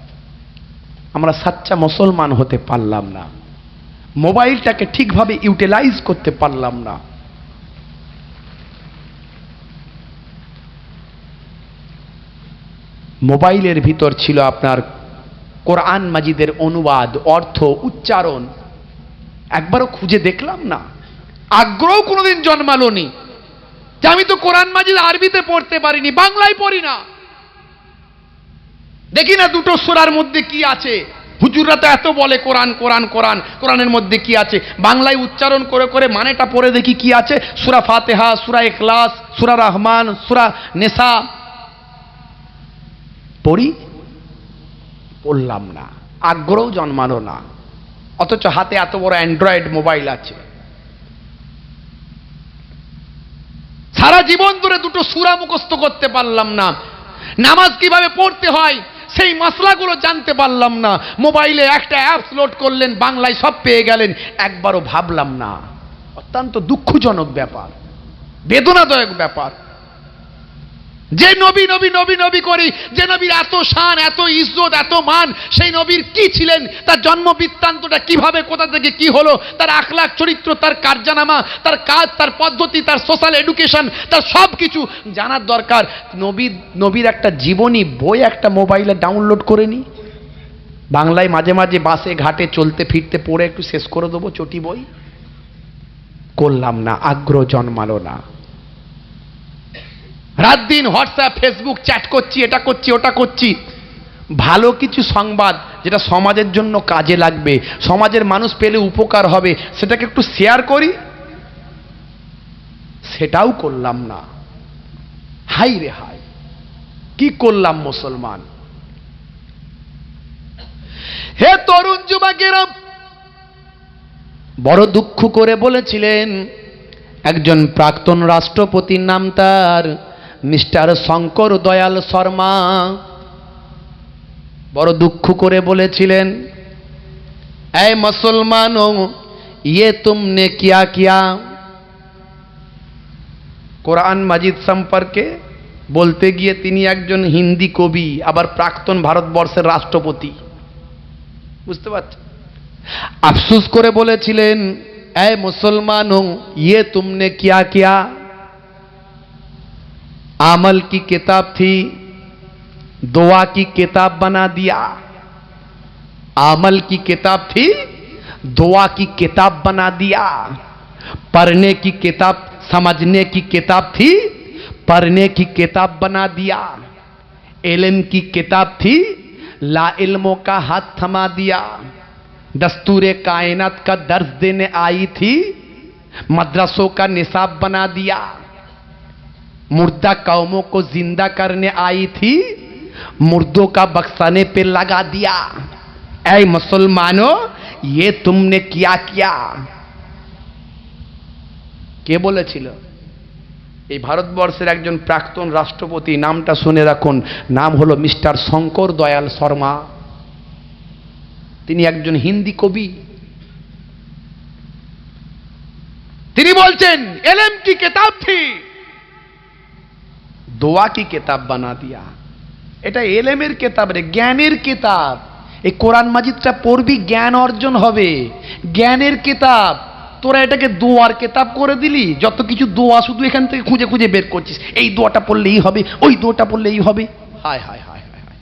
আমরা সাচ্চা মুসলমান হতে পারলাম না, মোবাইলটাকে ঠিকভাবে ইউটিলাইজ করতে পারলাম না। মোবাইলের ভিতর ছিল আপনার কোরআন মাজিদের অনুবাদ, অর্থ, উচ্চারণ। একবারও খুঁজে দেখলাম না, আগ্রহ কোনোদিন জন্মালো নি যে আমি তো কোরআন মাজিদ আরবিতে পড়তে পারিনি, বাংলায় পড়ি না, দেখি না 2টো সূরার মধ্যে কি আছে। হুজুররা তো এত বলে কোরআন কোরআন কোরআন, কোরআনের মধ্যে কি আছে? বাংলায় উচ্চারণ করে করে মানেটা পড়ে দেখি কি আছে। সূরা ফাতিহা, সূরা ইখলাস, সূরা রহমান, সূরা নিসা পড়লাম না, আগ্রহ জন্মালো না। অথচ হাতে এত বড় অ্যান্ড্রয়েড মোবাইল আছে। সারা জীবন ধরে 2টো সূরা মুখস্থ করতে পারলাম না, নামাজ কিভাবে পড়তে হয় সেই মাসলাগুলো জানতে পারলাম না। মোবাইলে একটা অ্যাপস লোড করলেন, বাংলায় সব পেয়ে গেলেন, একবারও ভাবলাম না। অত্যন্ত দুঃখজনক ব্যাপার, বেদনাদায়ক ব্যাপার। যে নবী নবী নবী নবী করি, যে নবীর এত শান, এত ইজ্জত, এত মান, সেই নবীর কি ছিলেন, তার জন্ম বৃত্তান্তটা কিভাবে, কোথা থেকে কি হলো, তার আখলাক, চরিত্র, তার কার্যনামা, তার কাজ, তার পদ্ধতি, তার সোশ্যাল এডুকেশন, তার সব কিছু জানার দরকার। নবীর একটা জীবনী বই একটা মোবাইলে ডাউনলোড করে নি, বাংলায় মাঝে মাঝে বাসে ঘাটে চলতে ফিরতে পড়ে একটু শেষ করে দেবো, চটি বই। করলাম না, আগ্রহ জন্মালো না। রাত দিন হোয়াটসঅ্যাপ, ফেসবুক চ্যাট করছি, এটা করছি, ওটা করছি। ভালো কিছু সংবাদ যেটা সমাজের জন্য কাজে লাগবে, সমাজের মানুষ পেলে উপকার হবে, সেটাকে একটু শেয়ার করি, সেটাও করলাম না। হাই রে হাই, কি করলাম মুসলমান। হে তরুণ যুবকেরা, বড় দুঃখ করে বলেছিলেন একজন প্রাক্তন রাষ্ট্রপতির নাম তার মিস্টার শঙ্কর দয়াল শর্মা। বড় দুঃখ করে বলেছিলেন, ऐ मुसलमानों ये तुमने क्या किया। কোরআন মাজিদ সম্পর্কে বলতে গিয়ে তিনি একজন হিন্দি কবি, আবার প্রাক্তন ভারতবর্ষের রাষ্ট্রপতি, বুঝতে পারছেন? আফসোস করে বলেছিলেন, ऐ मुसलमानों ये तुमने क्या किया। अमल की किताब थी, दुआ की किताब बना दिया। अमल की किताब थी, दुआ की किताब बना दिया। पढ़ने की किताब, समझने की किताब थी, पढ़ने की किताब बना दिया। इल्म की किताब थी, ला इल्मों का हाथ थमा दिया। दस्तूरे कायनात का दर्स देने आई थी, मदरसों का निसाब बना दिया। मुर्दा कौमों को जिंदा करने आई थी, मुर्दों का बक्साने पे लगा दिया। ऐ मुसलमानों, ये तुमने क्या किया? কে বলেছিল? এই ভারতবর্ষের একজন প্রাক্তন রাষ্ট্রপতি, নামটা শুনে রাখুন, নাম হলো মিস্টার শঙ্কর দয়াল শর্মা। তিনি একজন হিন্দি কবি। তিনি বলছেন এলএম কি কিতাব থি, দোয়া কি কিতাব বানা দিয়া। এটা এলএমের কিতাব রে, জ্ঞানের কিতাব। এই কোরআন মাজিদটা পড়বি, জ্ঞান অর্জন হবে, জ্ঞানের কিতাব। তোরা এটাকে দোয়ার কিতাব করে দিলি। যত কিছু দোয়া শুধু এখান থেকে খুঁজে খুঁজে বের করছিস, এই দোয়াটা পড়লেই হবে, ওই দোয়াটা পড়লেই হবে। হায় হায় হায় হায় হায়।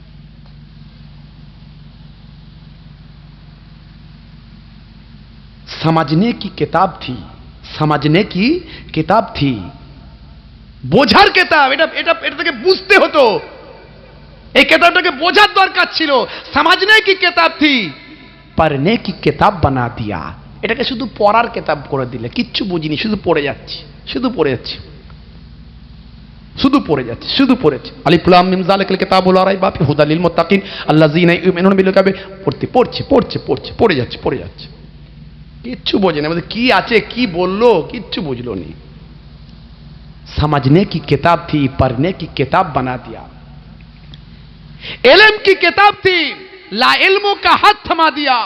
समझने की किताब थी, समझने की किताब थी, বোঝার কিতাব। এটা এটা এটা থেকে বুঝতে হতো, এই কিতাবটাকে বোঝার দরকার ছিল। समझने की किताब थी, पढ़ने की किताब बना दिया। এটাকে শুধু পড়ার কিতাব করে দিলে, কিচ্ছু বুঝিনি, শুধু পড়ে যাচ্ছি, শুধু পড়ে যাচ্ছি, শুধু পড়ে যাচ্ছি, শুধু পড়েছি। আলিফ লাম মিম যালিকাল কিতাবুল লা রাইবা ফিহি হুদাল লিল মুত্তাকিন আল্লাযীনা ইউমিনুনা বিল গায়বি। পড়তে পড়ছে পড়ছে পড়ছে পড়ে যাচ্ছে পড়ে যাচ্ছে, কিচ্ছু বোঝে না। আমাদের কি আছে, কি বললো, কিচ্ছু বুঝলো নি। समझने की किताब थी, पढ़ने की किताब बना दिया। इल्म की किताब थी, ला इल्मों का हाथ थमा दिया।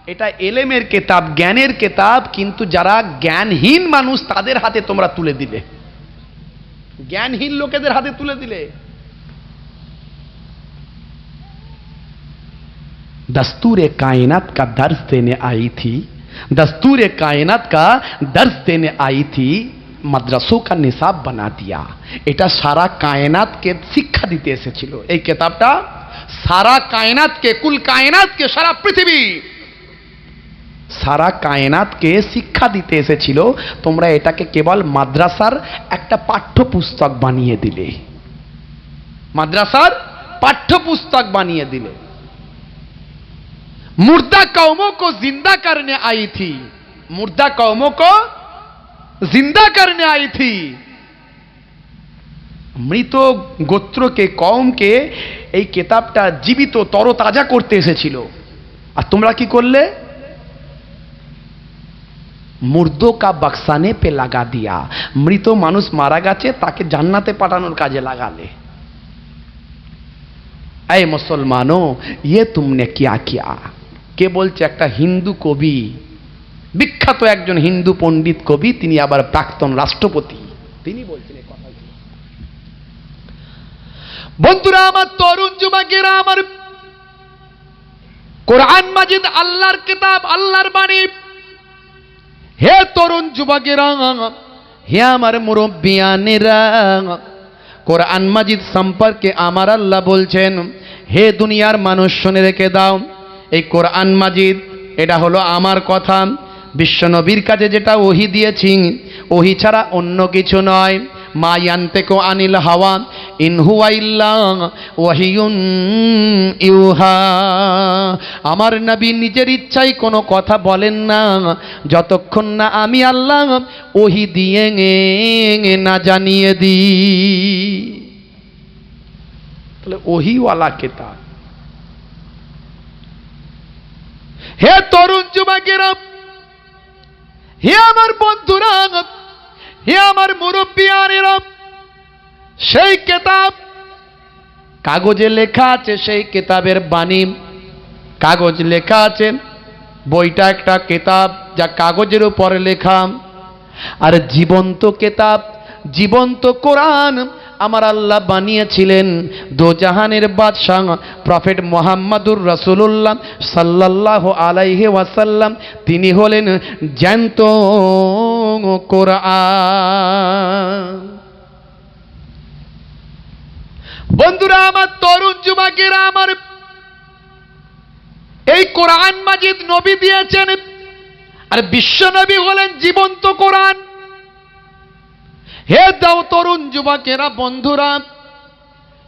এটা এলেমের কিতাব, জ্ঞানের কিতাব, কিন্তু যারা জ্ঞানহীন মানুষ তাদের হাতে তোমরা তুলে দিলে, জ্ঞানহীন লোকেদের হাতে তুলে দিলে। दस्तूर कायनात का दर्स देने आई थी, दस्तूर कायनात का दर्स देने आई थी, মাদ্রাসা का निसाब बना दिया। এটা সারা কায়নাতকে শিক্ষা দিতে এসেছিল। এই কিতাবটা সারা কায়নাতকে, কুল কায়নাতকে, সারা পৃথিবী, সারা কায়নাতকে শিক্ষা দিতে এসেছিল। তোমরা এটাকে কেবল মাদ্রাসার একটা পাঠ্যপুস্তক বানিয়ে দিলে, মাদ্রাসার পাঠ্যপুস্তক বানিয়ে দিলে। मुर्दा कौमों को जिंदा करने आई थी, मुर्दा कौमों को जिंदा करने आई थी। মৃত গোত্রকে, কওমকে এই কিতাবটা জীবিত তরতাজা করতে এসেছিল। আর তোমরা কি করলে? মুর্দো কা বক্সানে পে লাগা দিয়া। মৃত মানুষ মারা গেছে, তাকে জান্নাতে পাঠানোর কাজে লাগালে। ऐ মুসলমানো, ये तुमने क्या किया? কে বলছে? একটা হিন্দু কবি, বিখ্যাত একজন হিন্দু পণ্ডিত কবি, তিনি আবার প্রাক্তন রাষ্ট্রপতি, তিনি বলছেন এই কথাগুলো। বন্ধুরা আমার, তরুণ যুবকেরা আমার, কোরআন মাজিদ আল্লাহর কিতাব, আল্লাহর বাণী। হে তরুণ যুবকেরা, হে আমার মুরব্বিয়ানেরা, কোরআন মাজিদ সম্পর্কে আমার আল্লাহ বলছেন, হে দুনিয়ার মানুষ শুনে রেখে দাও, এই কোরআন মাজিদ এটা হলো আমার কথা। বিশ্ব নবীর কাছে যেটা ওহী দিয়েছি, ওহী ছাড়া অন্য কিছু নয়। মা ইয়ান্তিকু আনিল হাওয়া ইন হুয়া ইল্লা ওয়াহিয়ুন ইউহা। আমার নবী নিজের ইচ্ছায় কোনো কথা বলেন না, যতক্ষণ না আমি আল্লাহ ওহী দিয়ে না জানিয়ে দিই। তাহলে ওহীওয়ালা কিতাব। হে তরুণ যুবকেরা, হে আমার বন্ধুরা, হে আমার মুরব্বিয়ানেরা, সেই কিতাব কাগজে লেখা আছে, সেই কিতাবের বাণী কাগজ লেখা আছে। বইটা একটা কিতাব যা কাগজের উপরে লেখা, আর জীবন্ত কিতাব, জীবন্ত কোরআন আমার আল্লাহ বানিয়েছিলেন। দো জাহানের বাদশাহ প্রফেট মুহাম্মদুর রাসূলুল্লাহ সাল্লাল্লাহু আলাইহি ওয়াসাল্লাম, তিনি হলেন জ্যান্ত কোরআন। বন্ধুরা আমার, তরুণ যুবকেরা আমার, এই কোরআন মাজিদ নবী দিয়েছেন, আর বিশ্ব নবী হলেন জীবন্ত কোরআন। হে দাও তরুণ যুবকেরা, বন্ধুরা,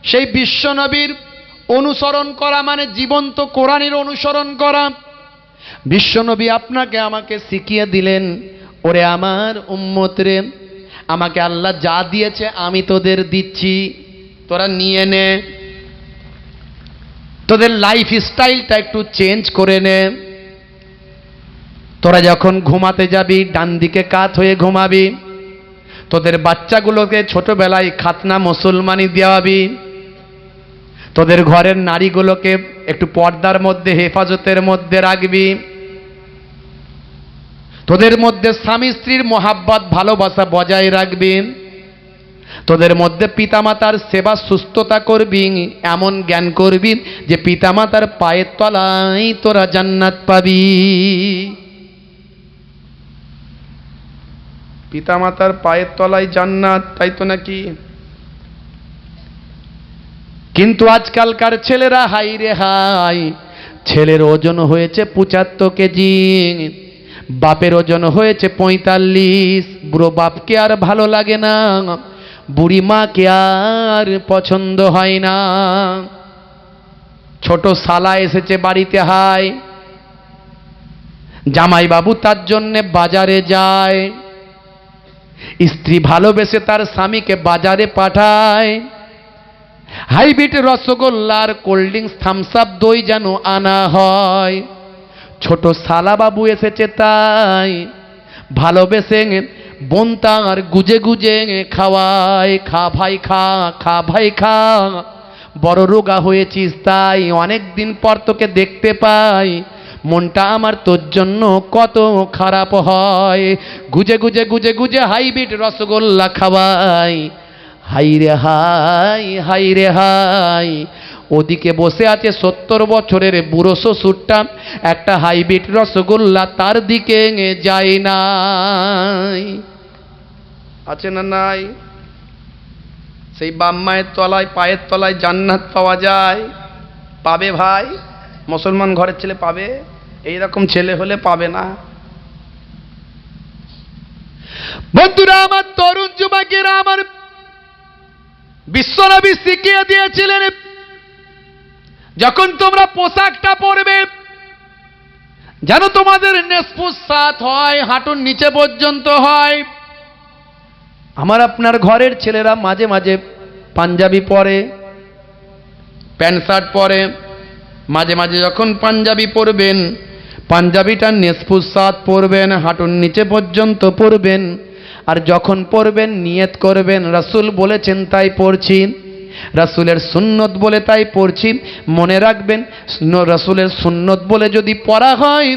সেই বিশ্ব নবীর অনুসরণ করা মানে জীবন্ত কোরআনের অনুসরণ করা। বিশ্ব নবী আপনাকে আমাকে শিখিয়ে দিলেন, ওরে আমার উম্মত রে, আমাকে আল্লাহ যা দিয়েছে আমি তোদের দিচ্ছি, তোরা নিয়ে নে। তোদের লাইফ স্টাইলটা একটু চেঞ্জ করে নে। তোরা যখন ঘুমাতে যাবি ডান দিকে কাত হয়ে ঘুমাবি। তোদের বাচ্চাগুলোকে ছোটবেলায় খাতনা মুসলমানি দেওয়াবি। তোদের ঘরের নারীগুলোকে একটু পর্দার মধ্যে হেফাজতের মধ্যে রাখবি। তোদের মধ্যে স্বামী স্ত্রীর মহাব্বত ভালোবাসা বজায় রাখবি। তোদের মধ্যে পিতামাতার সেবা সুস্থতা করবি, এমন জ্ঞান করবি যে পিতামাতার পায়ের তলায় তোরা জান্নাত পাবি। পিতামাতার পায়ের তলায় জান্নাত, তাই তো নাকি? কিন্তু আজকালকার ছেলেরা হাই রে হাই, ছেলের ওজন হয়েছে 75 কেজি, বাপের ওজন হয়েছে 45। বুড়ো বাপকে আর ভালো লাগে না, বুড়ি মাকে আর পছন্দ হয় না। ছোট শালা এসেছে বাড়িতে, হাই জামাইবাবু তার জন্যে বাজারে যায়। স্ত্রী ভালোবেসে তার স্বামীকে বাজারে পাঠায়। হাইব্রিড রসগোল্লার কোল্ড ড্রিঙ্কস থামস আপ দই যেন আনা হয়। ছোট শালা বাবু এসেছে তাই ভালোবেসে বোন তার গুজে গুজে খাওয়ায়। খা ভাই খা, খা ভাই খা, বড় রোগা হয়েছিস তাই, অনেক দিন পর তোকে দেখতে পাই, মনটা আমার তোর জন্য কত খারাপ হয়। গুজে গুজে গুজে গুজে হাইব্রিড রসগোল্লা খাওয়াই। হাই রে হাই, হাই রে হাই, ওদিকে বসে আছে 70 বছরের বুড়ো শ্বশুরটা, একটা হাইব্রিড রসগোল্লা তার দিকে যায় নাই। আছে না নাই? সেই বাপ মায়ের তলায় পায়ের তলায় জান্নাত পাওয়া যায়। পাবে ভাই, মুসলমান ঘরের ছেলে পাবে, এইরকম ছেলে হলে পাবে না। বন্ধুরা আমার, তরুণ যুবকেরা আমার, বিশ্বনবী শিখিয়ে দিয়েছিলেন যখন তোমরা পোশাকটা পরবে যেন তোমাদের নেসফুস সাত হয়, হাঁটুর নিচে পর্যন্ত হয়। আমার আপনার ঘরের ছেলেরা মাঝে মাঝে পাঞ্জাবি পরে, প্যান্ট শার্ট পরে। মাঝে মাঝে যখন পাঞ্জাবি পরবেন, পাঞ্জাবিটা নেসফুস সাত পরবেন, হাঁটুর নিচে পর্যন্ত পরবেন। আর যখন পড়বেন নিয়ত করবেন রাসূল বলেছেন তাই পড়ছি, রাসূলের সুন্নত বলে তাই পড়ছি। মনে রাখবেন রাসূলের সুন্নত বলে যদি পড়া হয়,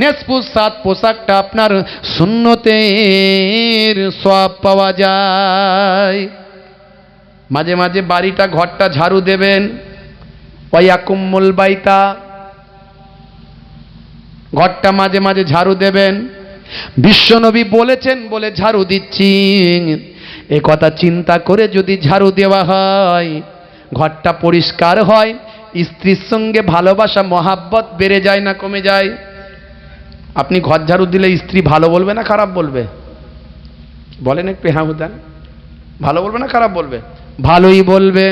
নেসফুস সাত পোশাকটা আপনার সুন্নতের সওয়াব পাওয়া যায়। মাঝে মাঝে বাড়িটা ঘরটা ঝাড়ু দেবেন। ওয়াকুমুল বাইতা, ঘরটা মাঝে মাঝে ঝাড়ু দেবেন। বিশ্বনবী বলেছেন বলে ঝাড়ু দিচ্ছি, এ কথা চিন্তা করে যদি ঝাড়ু দেওয়া হয়, ঘরটা পরিষ্কার হয়, স্ত্রীর সঙ্গে ভালোবাসা মহাব্বত বেড়ে যায় না কমে যায়? আপনি ঘর ঝাড়ু দিলে স্ত্রী ভালো বলবে না খারাপ বলবে? বলেন একটু হ্যাঁ হুদান। ভালো বলবে না খারাপ বলবে? ভালোই বলবে।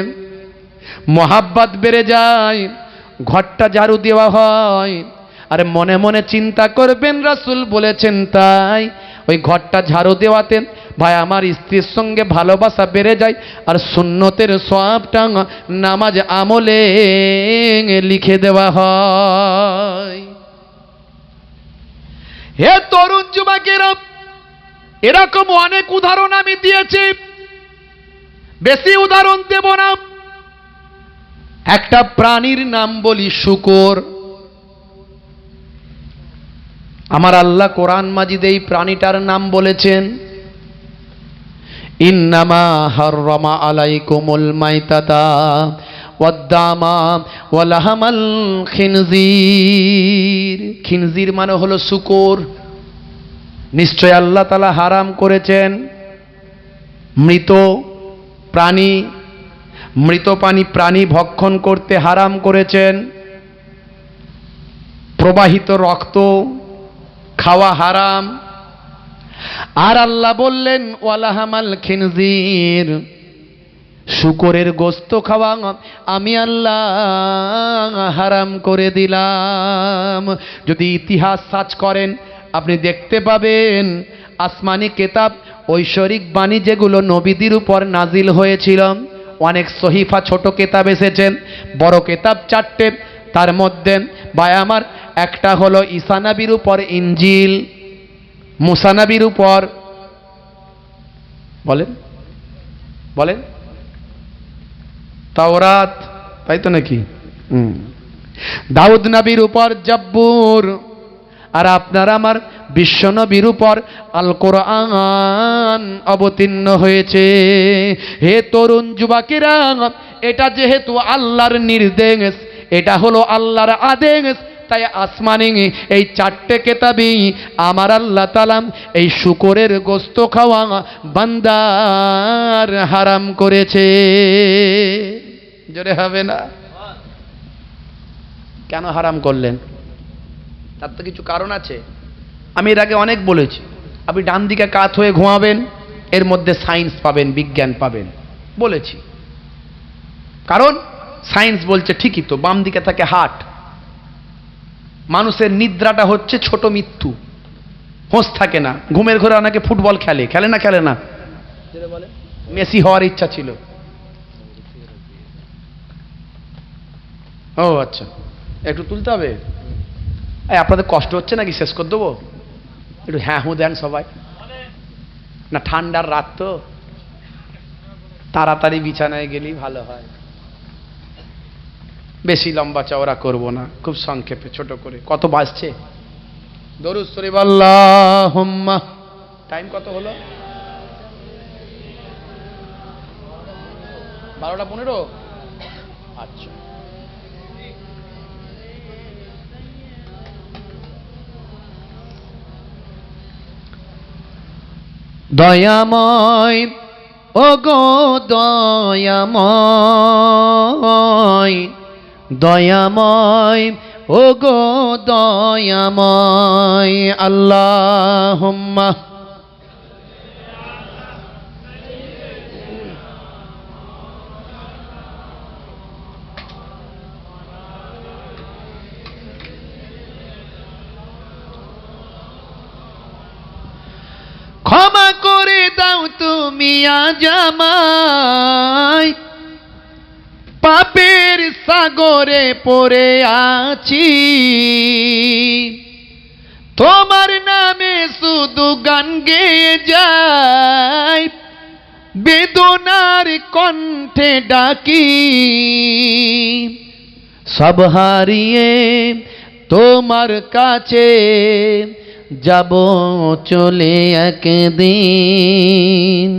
মহাব্বত বেড়ে যায়, ঘরটা ঝাড়ু দেওয়া হয়। আরে মনে মনে চিন্তা করবেন রাসূল বলেছেন তাই, ওই ঘরটা ঝাড়ু দেওয়াতে ভাই আমার স্ত্রীর সঙ্গে ভালোবাসা বেড়ে যায়, আর সুন্নতের সওয়াবটা নামাজ আমলে লিখে দেওয়া হয়। হে তরুণ যুবকেরা, এরকম অনেক উদাহরণ আমি দিয়েছি, বেশি উদাহরণ দেব না। একটা প্রাণীর নাম বলি শূকর। আমার আল্লাহ কোরআন মাজিদে এই প্রাণীটার নাম বলেছেন, ইন্নামা হাররামা আলাইকুমুল মাইতাতা ওয়াদ-দামা ওয়া লাহামাল খিনজির। খিনজির মানে হলো শূকর। নিশ্চয় আল্লাহ তাআলা হারাম করেছেন মৃত প্রাণী, মৃত প্রাণী ভক্ষণ করতে হারাম করেছেন। প্রবাহিত রক্ত খাওয়া হারাম। আর আল্লাহ বললেন ওয়ালাহামাল খিনজির, শূকরের গোশত খাওয়া আমি আল্লাহ হারাম করে দিলাম। যদি ইতিহাস সার্চ করেন আপনি দেখতে পাবেন আসমানি কিতাব ঐশ্বরিক বাণী যেগুলো নবীদের উপর নাজিল হয়েছিল, অনেক সহিফা ছোট কিতাব এসেছেন, বড় কিতাব 4টে। তার মধ্যে ভাই আমার একটা হলো ঈসা নবীর উপর ইনজিল, মুসা নবীর উপর বলেন বলেন তাওরাত, তাই তো নাকি? দাউদ নবীর উপর জাব্বুর, আর আপনার আমার বিশ্ব নবীর উপর আল কোরআন অবতীর্ণ হয়েছে। হে তরুণ যুবকেরা, এটা যেহেতু আল্লাহর নির্দেশ, এটা হলো আল্লাহর আদেশ, তাই আসমানে এই 4টে কিতাবই আমার আল্লাহ তাআলা এই শুকরের গোশত খাওয়া বান্দার হারাম করেছে। জোরে হবে না? কেন হারাম করলেন? তার তো কিছু কারণ আছে। আমি এর আগে অনেক বলেছি, আপনি ডান দিকে কাত হয়ে ঘুমাবেন, এর মধ্যে সায়েন্স পাবেন, বিজ্ঞান পাবেন, বলেছি। কারণ সায়েন্স বলছে ঠিকই তো, বাম দিকে থাকে হার্ট। মানুষের নিদ্রাটা হচ্ছে ছোট মৃত্যু, হোঁশ থাকে না। ঘুমের ঘরে অনেকে ফুটবল খেলে, খেলে না? খেলে না? মেসি হওয়ার ইচ্ছা ছিল। ও আচ্ছা, একটু তুলতে হবে। আপনাদের কষ্ট হচ্ছে নাকি? শেষ করে দেবো? একটু হ্যাঁ হু দেন সবাই। না ঠান্ডার রাত তো, তাড়াতাড়ি বিছানায় গেলেই ভালো হয়। বেশি লম্বা চওড়া করব না, খুব সংক্ষেপে ছোট করে। কত বাজছে? দরুদ শরীফ আল্লাহুম্মা। টাইম কত হলো? 12:15। আচ্ছা, দয়াময় ওগো দয়াময়, দয়াময় ওগো দয়াময়, আল্লাহুম্মা। ক্ষমা করে দাও তুমি আজ আমায়, পাপের সাগরে পড়ে আছি। তোমার নামে শুধু গান গেয়ে যাই, বেদনার কণ্ঠে ডাকি। সব হারিয়ে তোমার কাছে যাব চলে একদিন,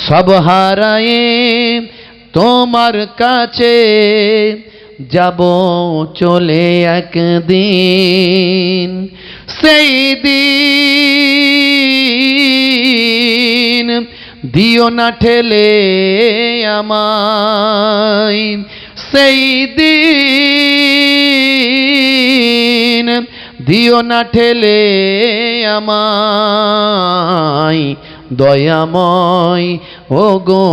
সব হারায়ে তোমার কাছে যাব চলে একদিন। সেই দিন দিও না ঠেলে আমায়, সেই দিন দিও না ঠেলে আমায়, দয়াময় ওগো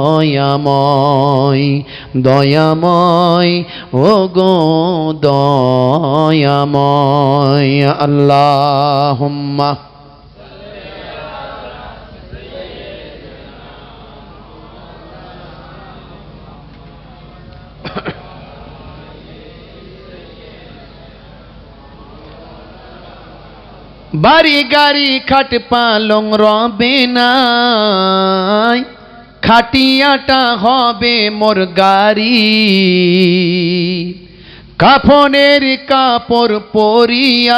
দয়াময়, দয়াময় ওগো দয়াময়, আল্লাহুম্মা। বাড়ি গাড়ি খাট পালং রবে নাই, খাটিয়াটা হবে মোর গাড়ি। কাফনের কাপড় পরিয়ায়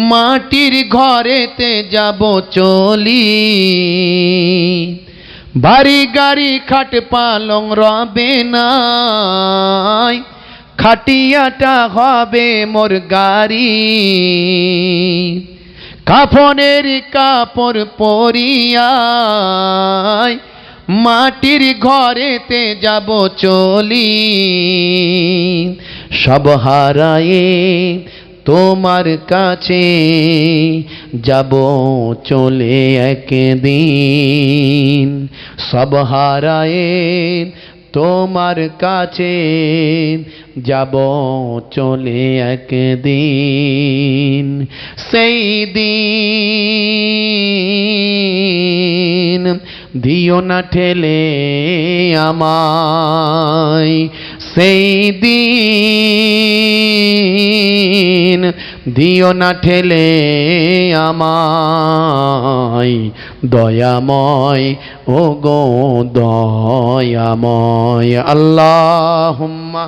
মাটির ঘরেতে যাব চলি। বাড়ি গাড়ি খাট পালং রবে নাই, খাটিয়াটা হবে মোর গাড়ি। কাফনের কাপড় পরিয়ায় মাটির ঘরেতে যাব চলি। সব হারায়ে তোমার কাছে যাব চলে একদিন, সব হারায়ে তোমার কাছে যাব চলে একদিন। সেই দিন দিও না ঠেলে আমায়, সেই দিন দিও না ঠেলে আমায়, দয়াময় ও গো দয়াময়। আল্লাহুম্মা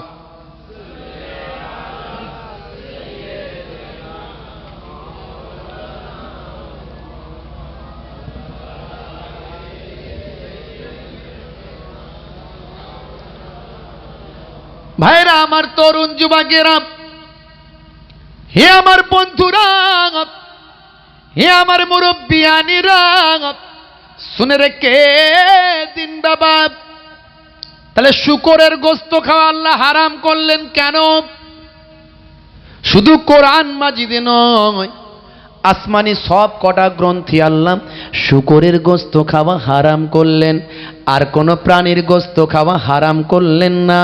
ভাইরা আমার, তরুণ যুবকেরা, হে আমার বন্ধুরা, হে আমার মুরব্বিয়ানিরা, শুনে রেখে দিন বাবা, তাহলে শুকরের গোস্ত খাওয়া আল্লাহ হারাম করলেন কেন? শুধু কোরআন মাজিদে নয়, আসমানি সব কটা গ্রন্থি আল্লাহ শুকরের গোস্ত খাওয়া হারাম করলেন, আর কোনো প্রাণীর গোস্ত খাওয়া হারাম করলেন না।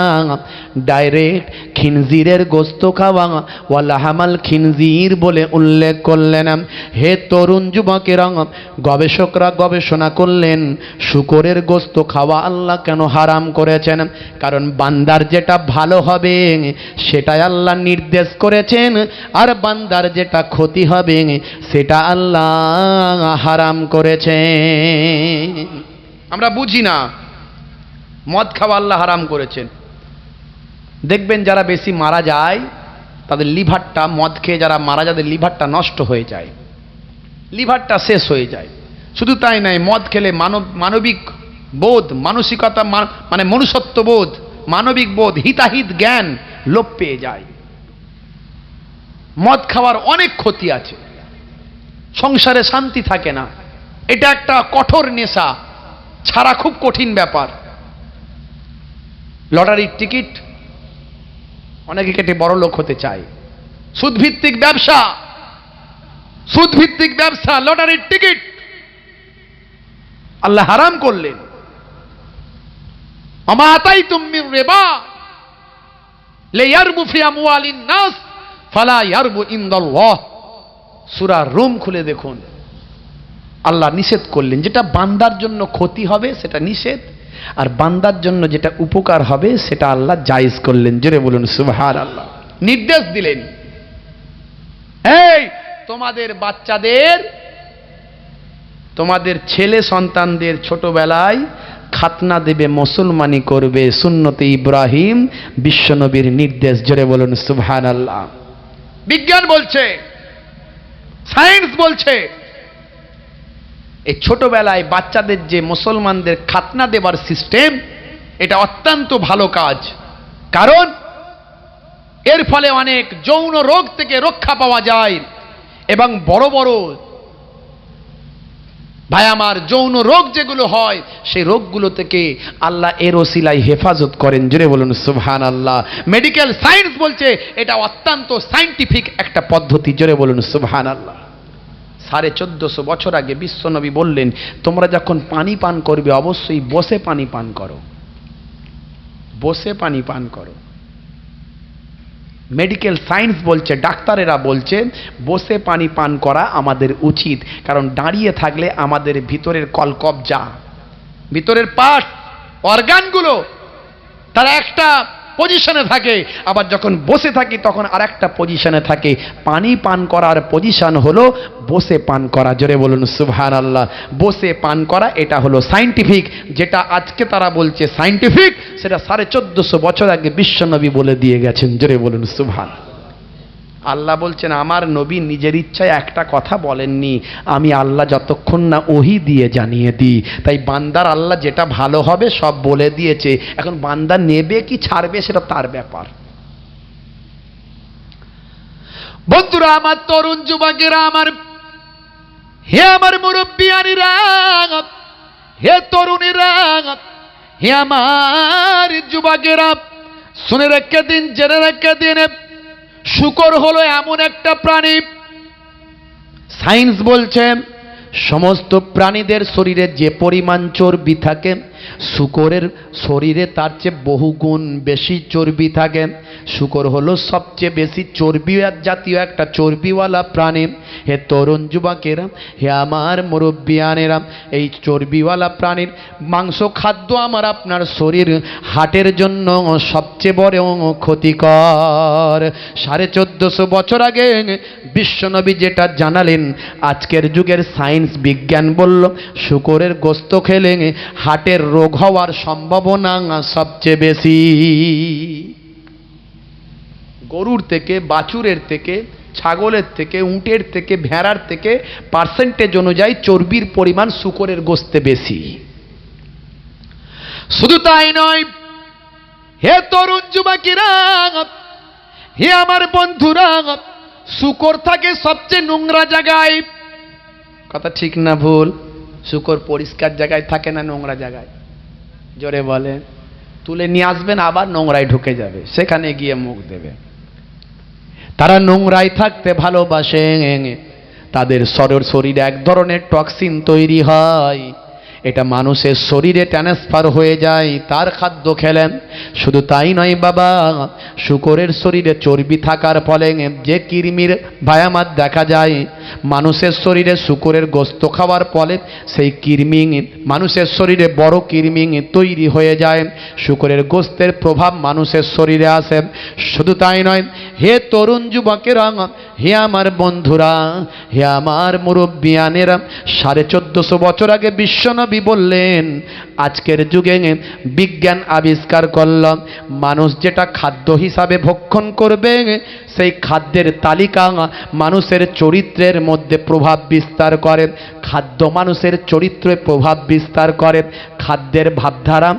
ডাইরেক্ট খিনজিরের গোস্ত খাওয়া ওয়ালাহামাল খিনজির বলে উল্লেখ করলেন। হে তরুণ যুবকেরা, গবেষকরা গবেষণা করলেন শুকরের গোস্ত খাওয়া আল্লাহ কেন হারাম করেছেন। কারণ বান্দার যেটা ভালো হবে সেটাই আল্লাহ নির্দেশ করেছেন, আর বান্দার যেটা ক্ষতি হবে সেটা আল্লাহ হারাম করেছেন। আমরা বুঝি না, মদ খাওয়া আল্লাহ হারাম করেছেন। দেখবেন যারা বেশি মারা যায় তাদের লিভারটা, মদ খেয়ে যারা মারা যায় তাদের লিভারটা নষ্ট হয়ে যায়, লিভারটা শেষ হয়ে যায়। শুধু তাই নয়, মদ খেলে মানবিক বোধ, মানসিকতা, মানে মনুষ্যত্ব বোধ, মানবিক বোধ, হিতাহিত জ্ঞান লোপ পেয়ে যায়। মদ খাওয়ার অনেক ক্ষতি আছে, সংসারে শান্তি থাকে না। এটা একটা কঠোর নেশা, ছাড়া খুব কঠিন ব্যাপার। লটারির টিকিট অনেকে কেটে বড় লোক হতে চায়। সুদভিত্তিক ব্যবসা, সুদভিত্তিক ব্যবসা, লটারির টিকিট আল্লাহ হারাম করলেন। আমা আতাইতুম মির রিবা লিয়ারবু ফি আমওয়ালিন নাস ফালা ইয়ারবু ইনদাল্লাহ। সূরা রুম খুলে দেখুন, আল্লাহ নিষেধ করলেন। যেটা বান্দার জন্য ক্ষতি হবে সেটা নিষেধ, আর বান্দার জন্য যেটা উপকার হবে সেটা আল্লাহ জায়েজ করলেন। জোরে বলুন সুবহানাল্লাহ। নির্দেশ দিলেন, এই তোমাদের বাচ্চাদের, তোমাদের ছেলে সন্তানদের ছোটবেলায় খাতনা দেবে, মুসলমানি করবে, সুন্নতে ইব্রাহিম, বিশ্বনবীর নির্দেশ। জোরে বলুন সুবহানাল্লাহ। বিজ্ঞান বলছে, সায়েন্স বলছে, এই ছোটবেলায় বাচ্চাদের যে মুসলমানদের খাতনা দেবার সিস্টেম, এটা অত্যন্ত ভালো কাজ। কারণ এর ফলে অনেক যৌন রোগ থেকে রক্ষা পাওয়া যায়, এবং বড় বড় ভাই আমার যৌন রোগ যেগুলো হয় সেই রোগগুলো থেকে আল্লাহ এর ওসিলায় হেফাজত করেন। জোরে বলুন সুবহানাল্লাহ। মেডিকেল সায়েন্স বলছে এটা অত্যন্ত সায়েন্টিফিক একটা পদ্ধতি। জোরে বলুন সুবহানাল্লাহ। 1450 বছর আগে বিশ্বনবী বললেন, তোমরা যখন পানি পান করবে অবশ্যই বসে পানি পান করো, বসে পানি পান করো। মেডিকেল সায়েন্স বলছে, ডাক্তারেরা বলছে বসে পানি পান করা আমাদের উচিত। কারণ দাঁড়িয়ে থাকলে আমাদের ভিতরের কলকবজা, ভিতরের পার্ট, অর্গানগুলো তারা একটা পজিশনে থাকে, আবার যখন বসে থাকি তখন আর একটা পজিশনে থাকে। পানি পান করার পজিশন হলো বসে পান করা। জোরে বলুন সুবহানাল্লাহ। বসে পান করা এটা হলো সায়েন্টিফিক। যেটা আজকে তারা বলছে সায়েন্টিফিক, সেটা 1450 বছর আগে বিশ্বনবী বলে দিয়ে গেছেন। জোরে বলুন সুবহানাল্লাহ। আল্লাহ বলছেন, আমার নবী নিজের ইচ্ছায় একটা কথা বলেননি, আমি আল্লাহ যতক্ষণ না ওহী দিয়ে জানিয়ে দিই। তাই বান্দার আল্লাহ যেটা ভালো হবে সব বলে দিয়েছে, এখন বান্দা নেবে কি ছাড়বে সেটা তার ব্যাপার। বন্ধুরা আমার, তরুণ যুবকেরা আমার, হে আমার মুরব্বিয়ানিরা, হে তরুণীরা, হে আমার যুবকেরা, শুনে রেখে দিন, জেনে রেখে দিন, শূকর হলো এমন একটা প্রাণী, সায়েন্স বলছে সমস্ত প্রাণীদের শরীরে যে পরিমাণ চর্বি থাকে শূকরের শরীরে তার চেয়ে বহুগুণ বেশি চর্বি থাকে। শূকর হলো সবচেয়ে বেশি চর্বি জাতীয় একটা চর্বিওয়ালা প্রাণী। হে তরুণ যুবকেরা, হে আমার মুরব্বিয়ানেরা, এই চর্বিওয়ালা প্রাণীর মাংস খাদ্য আমার আপনার শরীর হার্টের জন্য সবচেয়ে বড় ক্ষতিকর। 1450 বছর আগে বিশ্বনবী যেটা জানালেন, আজকের যুগের সায়েন্স বিজ্ঞান বলল শূকরের গোস্ত খেলে হার্টের রোগ হওয়ার সম্ভাবনা সবচেয়ে বেশি। গরুর থেকে, বাছুরের থেকে, ছাগলের থেকে, উটের থেকে, ভেড়ার থেকে পার্সেন্টেজ অনুযায়ী চর্বির পরিমাণ শূকরের গোস্তে বেশি। শুধু তাই নয়, হে তরুণ যুবকেরা, হে আমার বন্ধুরা, শূকর থাকে সবচেয়ে নোংরা জায়গায়। কথা ঠিক না ভুল? শূকর পরিষ্কার জায়গায় থাকে না নোংরা জায়গায়? জোরে বলে। তুলে নিয়ে আসবেন, আবার নোংরায় ঢুকে যাবে, সেখানে গিয়ে মুখ দেবে। তারা নোংরায় থাকতে ভালোবাসে। তাদের শরীরে এক ধরনের টক্সিন তৈরি হয়, এটা মানুষের শরীরে ট্রান্সফার হয়ে যায় তার খাদ্য খেলেন। শুধু তাই নয় বাবা, শূকরের শরীরে চর্বি থাকার ফলে যে কৃমির ভায়ামাত দেখা যায়, মানুষের শরীরে শূকরের গোস্ত খাওয়ার ফলে সেই কৃমি মানুষের শরীরে বড় কৃমি তৈরি হয়ে যায়। শূকরের গোস্তের প্রভাব মানুষের শরীরে আসে। শুধু তাই নয়, হে তরুণ যুবকেরা, হে আমার বন্ধুরা, হে আমার মুরব্বিয়ানেরা, 1450 বছর আগে বিশ্বনবী বললেন, আজকের যুগে বিজ্ঞান আবিষ্কার করল মানুষ যেটা খাদ্য হিসাবে ভক্ষণ করবে সেই খাদ্যের তালিকা মানুষের চরিত্রের মধ্যে প্রভাব বিস্তার করে। খাদ্য মানুষের চরিত্রে প্রভাব বিস্তার করে। খাদ্যের ভাবধারা,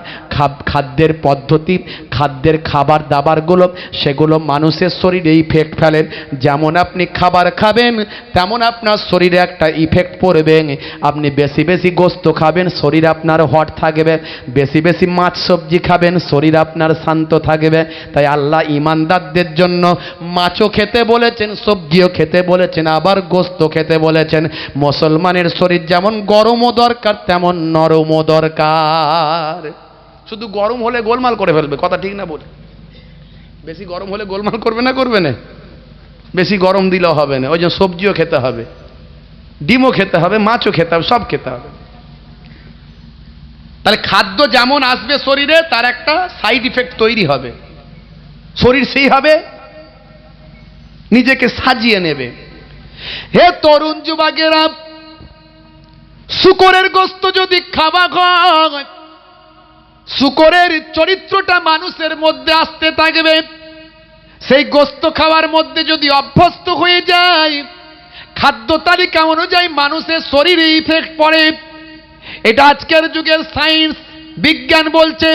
খাদ্যের পদ্ধতি, খাদ্যের খাবার দাবারগুলো, সেগুলো মানুষের শরীরে ইফেক্ট ফেলে। যেমন আপনি খাবার খাবেন তেমন আপনার শরীরে একটা ইফেক্ট পড়বে। আপনি বেশি বেশি গোস্ত খাবেন, শরীর আপনার হট থাকবে। বেশি বেশি মাছ সবজি খাবেন, শরীর আপনার শান্ত থাকবে। তাই আল্লাহ ইমানদারদের জন্য মাছও খেতে বলেছেন, সবজিও খেতে বলেছেন, আবার গোস্ত খেতে বলেছেন। মুসলমানের শরীর যেমন গরমও দরকার তেমন নরমও দরকার। শুধু গরম হলে গোলমাল করে ফেলবে, কথা ঠিক না বলে? বেশি গরম হলে গোলমাল করবে না, করবে না? বেশি গরম দিলেও হবে না। ওই জন্য সবজিও খেতে হবে, ডিমও খেতে হবে, মাছও খেতে হবে, সব খেতে হবে। তাহলে খাদ্য যেমন আসবে শরীরে, তার একটা সাইড ইফেক্ট তৈরি হবে। শরীর সেই হবে নিজেকে সাজিয়ে নেবে। হে তরুণ যুবকেরা, শূকরের গোস্ত যদি খাওয়া হয়, শূকরের চরিত্রটা মানুষের মধ্যে আসতে থাকবে। সেই গোস্ত খাওয়ার মধ্যে যদি অভ্যস্ত হয়ে যায়, খাদ্য তালিকা অনুযায়ী মানুষের শরীরে ইফেক্ট পড়ে। এটা আজকের যুগের সায়েন্স বিজ্ঞান বলছে।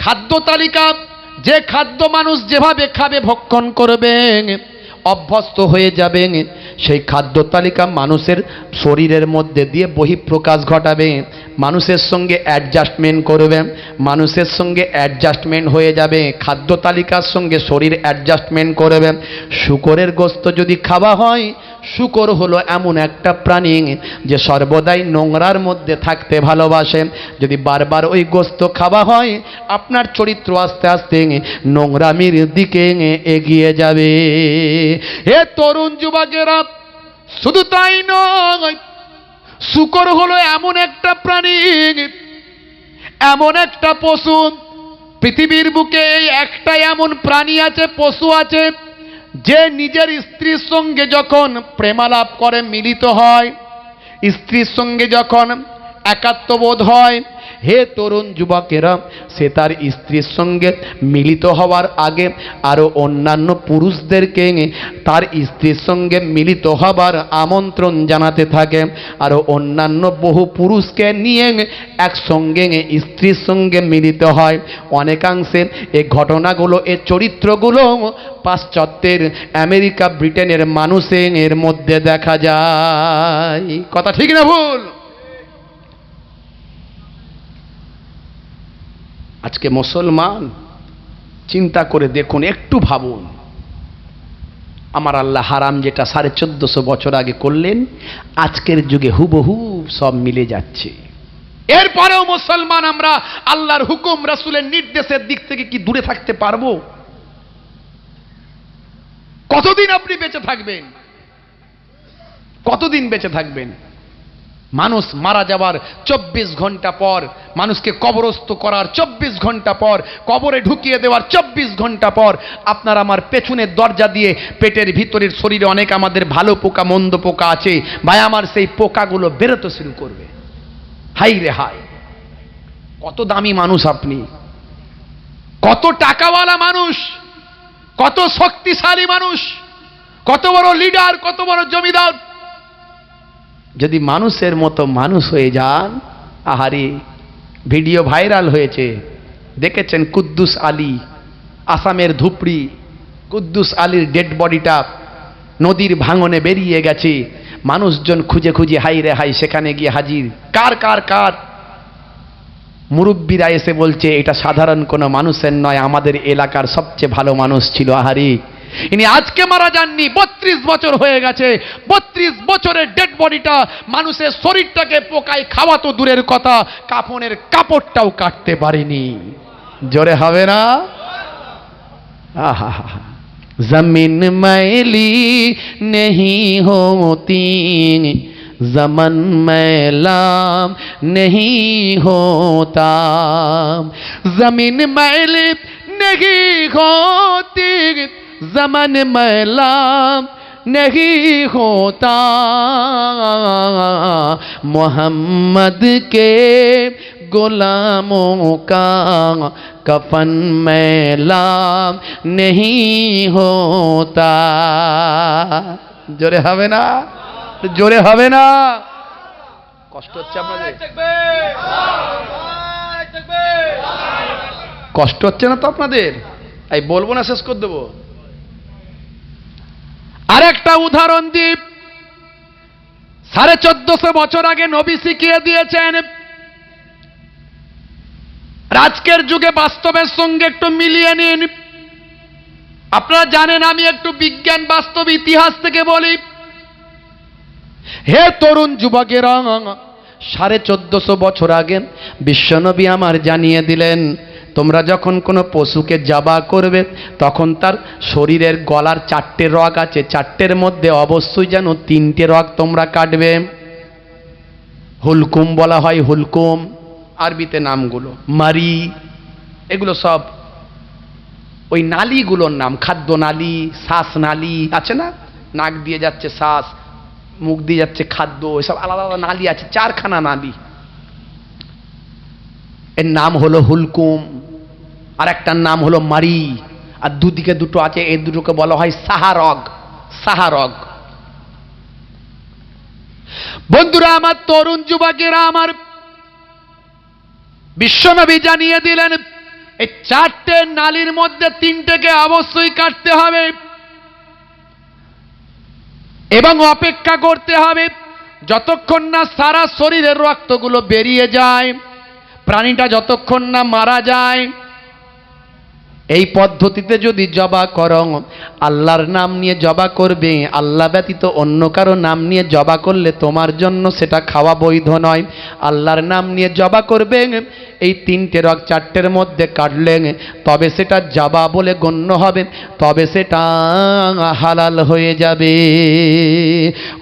খাদ্য তালিকা, যে খাদ্য মানুষ যেভাবে খাবে, ভক্ষণ করবে, অভ্যস্ত হয়ে যাবে, সেই খাদ্য তালিকা মানুষের শরীরের মধ্যে দিয়ে বহিঃপ্রকাশ ঘটাবে। মানুষের সঙ্গে অ্যাডজাস্টমেন্ট করবে, মানুষের সঙ্গে অ্যাডজাস্টমেন্ট হয়ে যাবে। খাদ্য তালিকার সঙ্গে শরীর অ্যাডজাস্টমেন্ট করবে। শূকরের গোস্ত যদি খাওয়া হয়, শূকর হলো এমন একটা প্রাণী যে সর্বদাই নোংরার মধ্যে থাকতে ভালোবাসে। যদি বারবার ওই গোস্ত খাওয়া হয়, আপনার চরিত্র আস্তে আস্তে নোংরামির দিকে এগিয়ে যাবে। হে তরুণ যুবকেরা, শুধু তাই নয়, শূকর হলো এমন একটা প্রাণী, এমন একটা পশু, পৃথিবীর বুকে এই একটাই এমন প্রাণী আছে, পশু আছে, যে নিজের স্ত্রীর সঙ্গে যখন প্রেমালাপ করে, মিলিত হয়, স্ত্রীর সঙ্গে যখন একাত্মবোধ হয়, হে তরুণ যুবকেরা, সে তার স্ত্রীর সঙ্গে মিলিত হওয়ার আগে আরও অন্যান্য পুরুষদেরকে তার স্ত্রীর সঙ্গে মিলিত হবার আমন্ত্রণ জানাতে থাকে। আরও অন্যান্য বহু পুরুষকে নিয়ে একসঙ্গে স্ত্রীর সঙ্গে মিলিত হয়। অনেকাংশে এই ঘটনাগুলো, এই চরিত্রগুলো পাশ্চাত্যের আমেরিকা ব্রিটেনের মানুষের মধ্যে দেখা যায়। কথা ঠিক না ভুল? আজকে মুসলমান চিন্তা করে দেখুন, একটু ভাবুন, আমার আল্লাহ হারাম যেটা 1450 বছর আগে করলেন, আজকের যুগে হুবহু সব মিলে যাচ্ছে। এরপরেও মুসলমান আমরা আল্লাহর হুকুম রাসূলের নির্দেশের দিক থেকে কি দূরে থাকতে পারবো? কতদিন আপনি বেঁচে থাকবেন? কতদিন বেঁচে থাকবেন? মানুষ মারা যাওয়ার 24 ঘন্টা পর, মানুষকে কবরস্থ করার 24 ঘন্টা পর, কবরে ঢুকিয়ে দেওয়ার 24 ঘন্টা পর আপনার আমার পেছনের দরজা দিয়ে পেটের ভিতরের শরীরে অনেক আমাদের ভালো পোকা মন্দ পোকা আছে, ভাই আমার সেই পোকাগুলো বেরোতে শুরু করবে। হাই রে হাই, কত দামি মানুষ আপনি, কত টাকাওয়ালা মানুষ, কত শক্তিশালী মানুষ, কত বড় লিডার, কত বড় জমিদার, যদি মানুষের মতো মানুষ হয়ে যান। আহারে, ভিডিও ভাইরাল হয়েছে, দেখেছেন কুদ্দুস আলী, আসামের ধুপড়ি। কুদ্দুস আলীর ডেড বডিটা নদীর ভাঙনে বেরিয়ে গেছে, মানুষজন খুঁজে খুঁজে হাই রে হাই সেখানে গিয়ে হাজির। কার কার কার মুরব্বীরা এসে বলছে এটা সাধারণ কোনো মানুষের নয়, আমাদের এলাকার সবচেয়ে ভালো মানুষ ছিল। আহারে, ইনি আজকে মারা যাননি, 32 বছর হয়ে গেছে। 32 বছরের ডেড বডিটা, মানুষের শরীরটাকে পোকায় খাওয়া তো দূরের কথা, কাফনের কাপড়টাও কাটতে পারেনি। জোরে হবে না? আহা, জমিন मैली नहीं होती, जमन मैला नहीं होता, जमीन मैली नहीं होती, जमन मैला नहीं होता, मोहम्मद के गुलामों का कफन मैला नहीं होता। জোরে হবে না? জোরে হবে না? কষ্ট হচ্ছে আপনাদের? কষ্ট হচ্ছে না তো আপনাদের? এই বলবো না, শেষ করে দেবো। আরেকটা উদাহরণ দিই। 1450 বছর আগে নবী শিখিয়ে দিয়েছেন, আজকের যুগে বাস্তবের সঙ্গে একটু মিলিয়ে নিন। আপনারা জানেন আমি একটু বিজ্ঞান বাস্তব ইতিহাস থেকে বলি। হে তরুণ যুবকেরা, 1450 বছর আগে বিশ্বনবী আমার জানিয়ে দিলেন, তোমরা যখন কোনো পশুকে জবাই করবে তখন তার শরীরের গলার 4টে রগ আছে, 4টের মধ্যে অবশ্যই যেন 3টে রগ তোমরা কাটবে। হুলকুম বলা হয়, হুলকুম আরবিতে নামগুলো, মারি, এগুলো সব ওই নালীগুলোর নাম। খাদ্য নালী, শ্বাস নালী আছে না, নাক দিয়ে যাচ্ছে শ্বাস, মুখ দিয়ে যাচ্ছে খাদ্য, এসব আলাদা আলাদা নালী আছে, 4খানা নালী। এর নাম হলো হুলকুম, আর একটার নাম হলো মারি, আর দুদিকে দুটো আছে, এই দুটোকে বলা হয় সাহারগ। সাহারগ। বন্ধুরা আমার, তরুণ যুবকেরা আমার, বিশ্বনবী জানিয়ে দিলেন এই 4টে নালীর মধ্যে 3টেকে অবশ্যই কাটতে হবে এবং অপেক্ষা করতে হবে যতক্ষণ না সারা শরীরের রক্তগুলো বেরিয়ে যায়, প্রাণীটা যতক্ষণ না মারা যায়। এই পদ্ধতিতে যদি জবাই করো, আল্লাহর নাম নিয়ে জবাই করবে, আল্লাহ ব্যতীত অন্য কারো নাম নিয়ে জবাই করলে তোমার জন্য সেটা খাওয়া বৈধ নয়। আল্লাহর নাম নিয়ে জবাই করবে, এই 3টে রগ 4টের মধ্যে কাটলে তবে সেটা জবাই বলে গণ্য হবে, তবে সেটা হালাল হয়ে যাবে।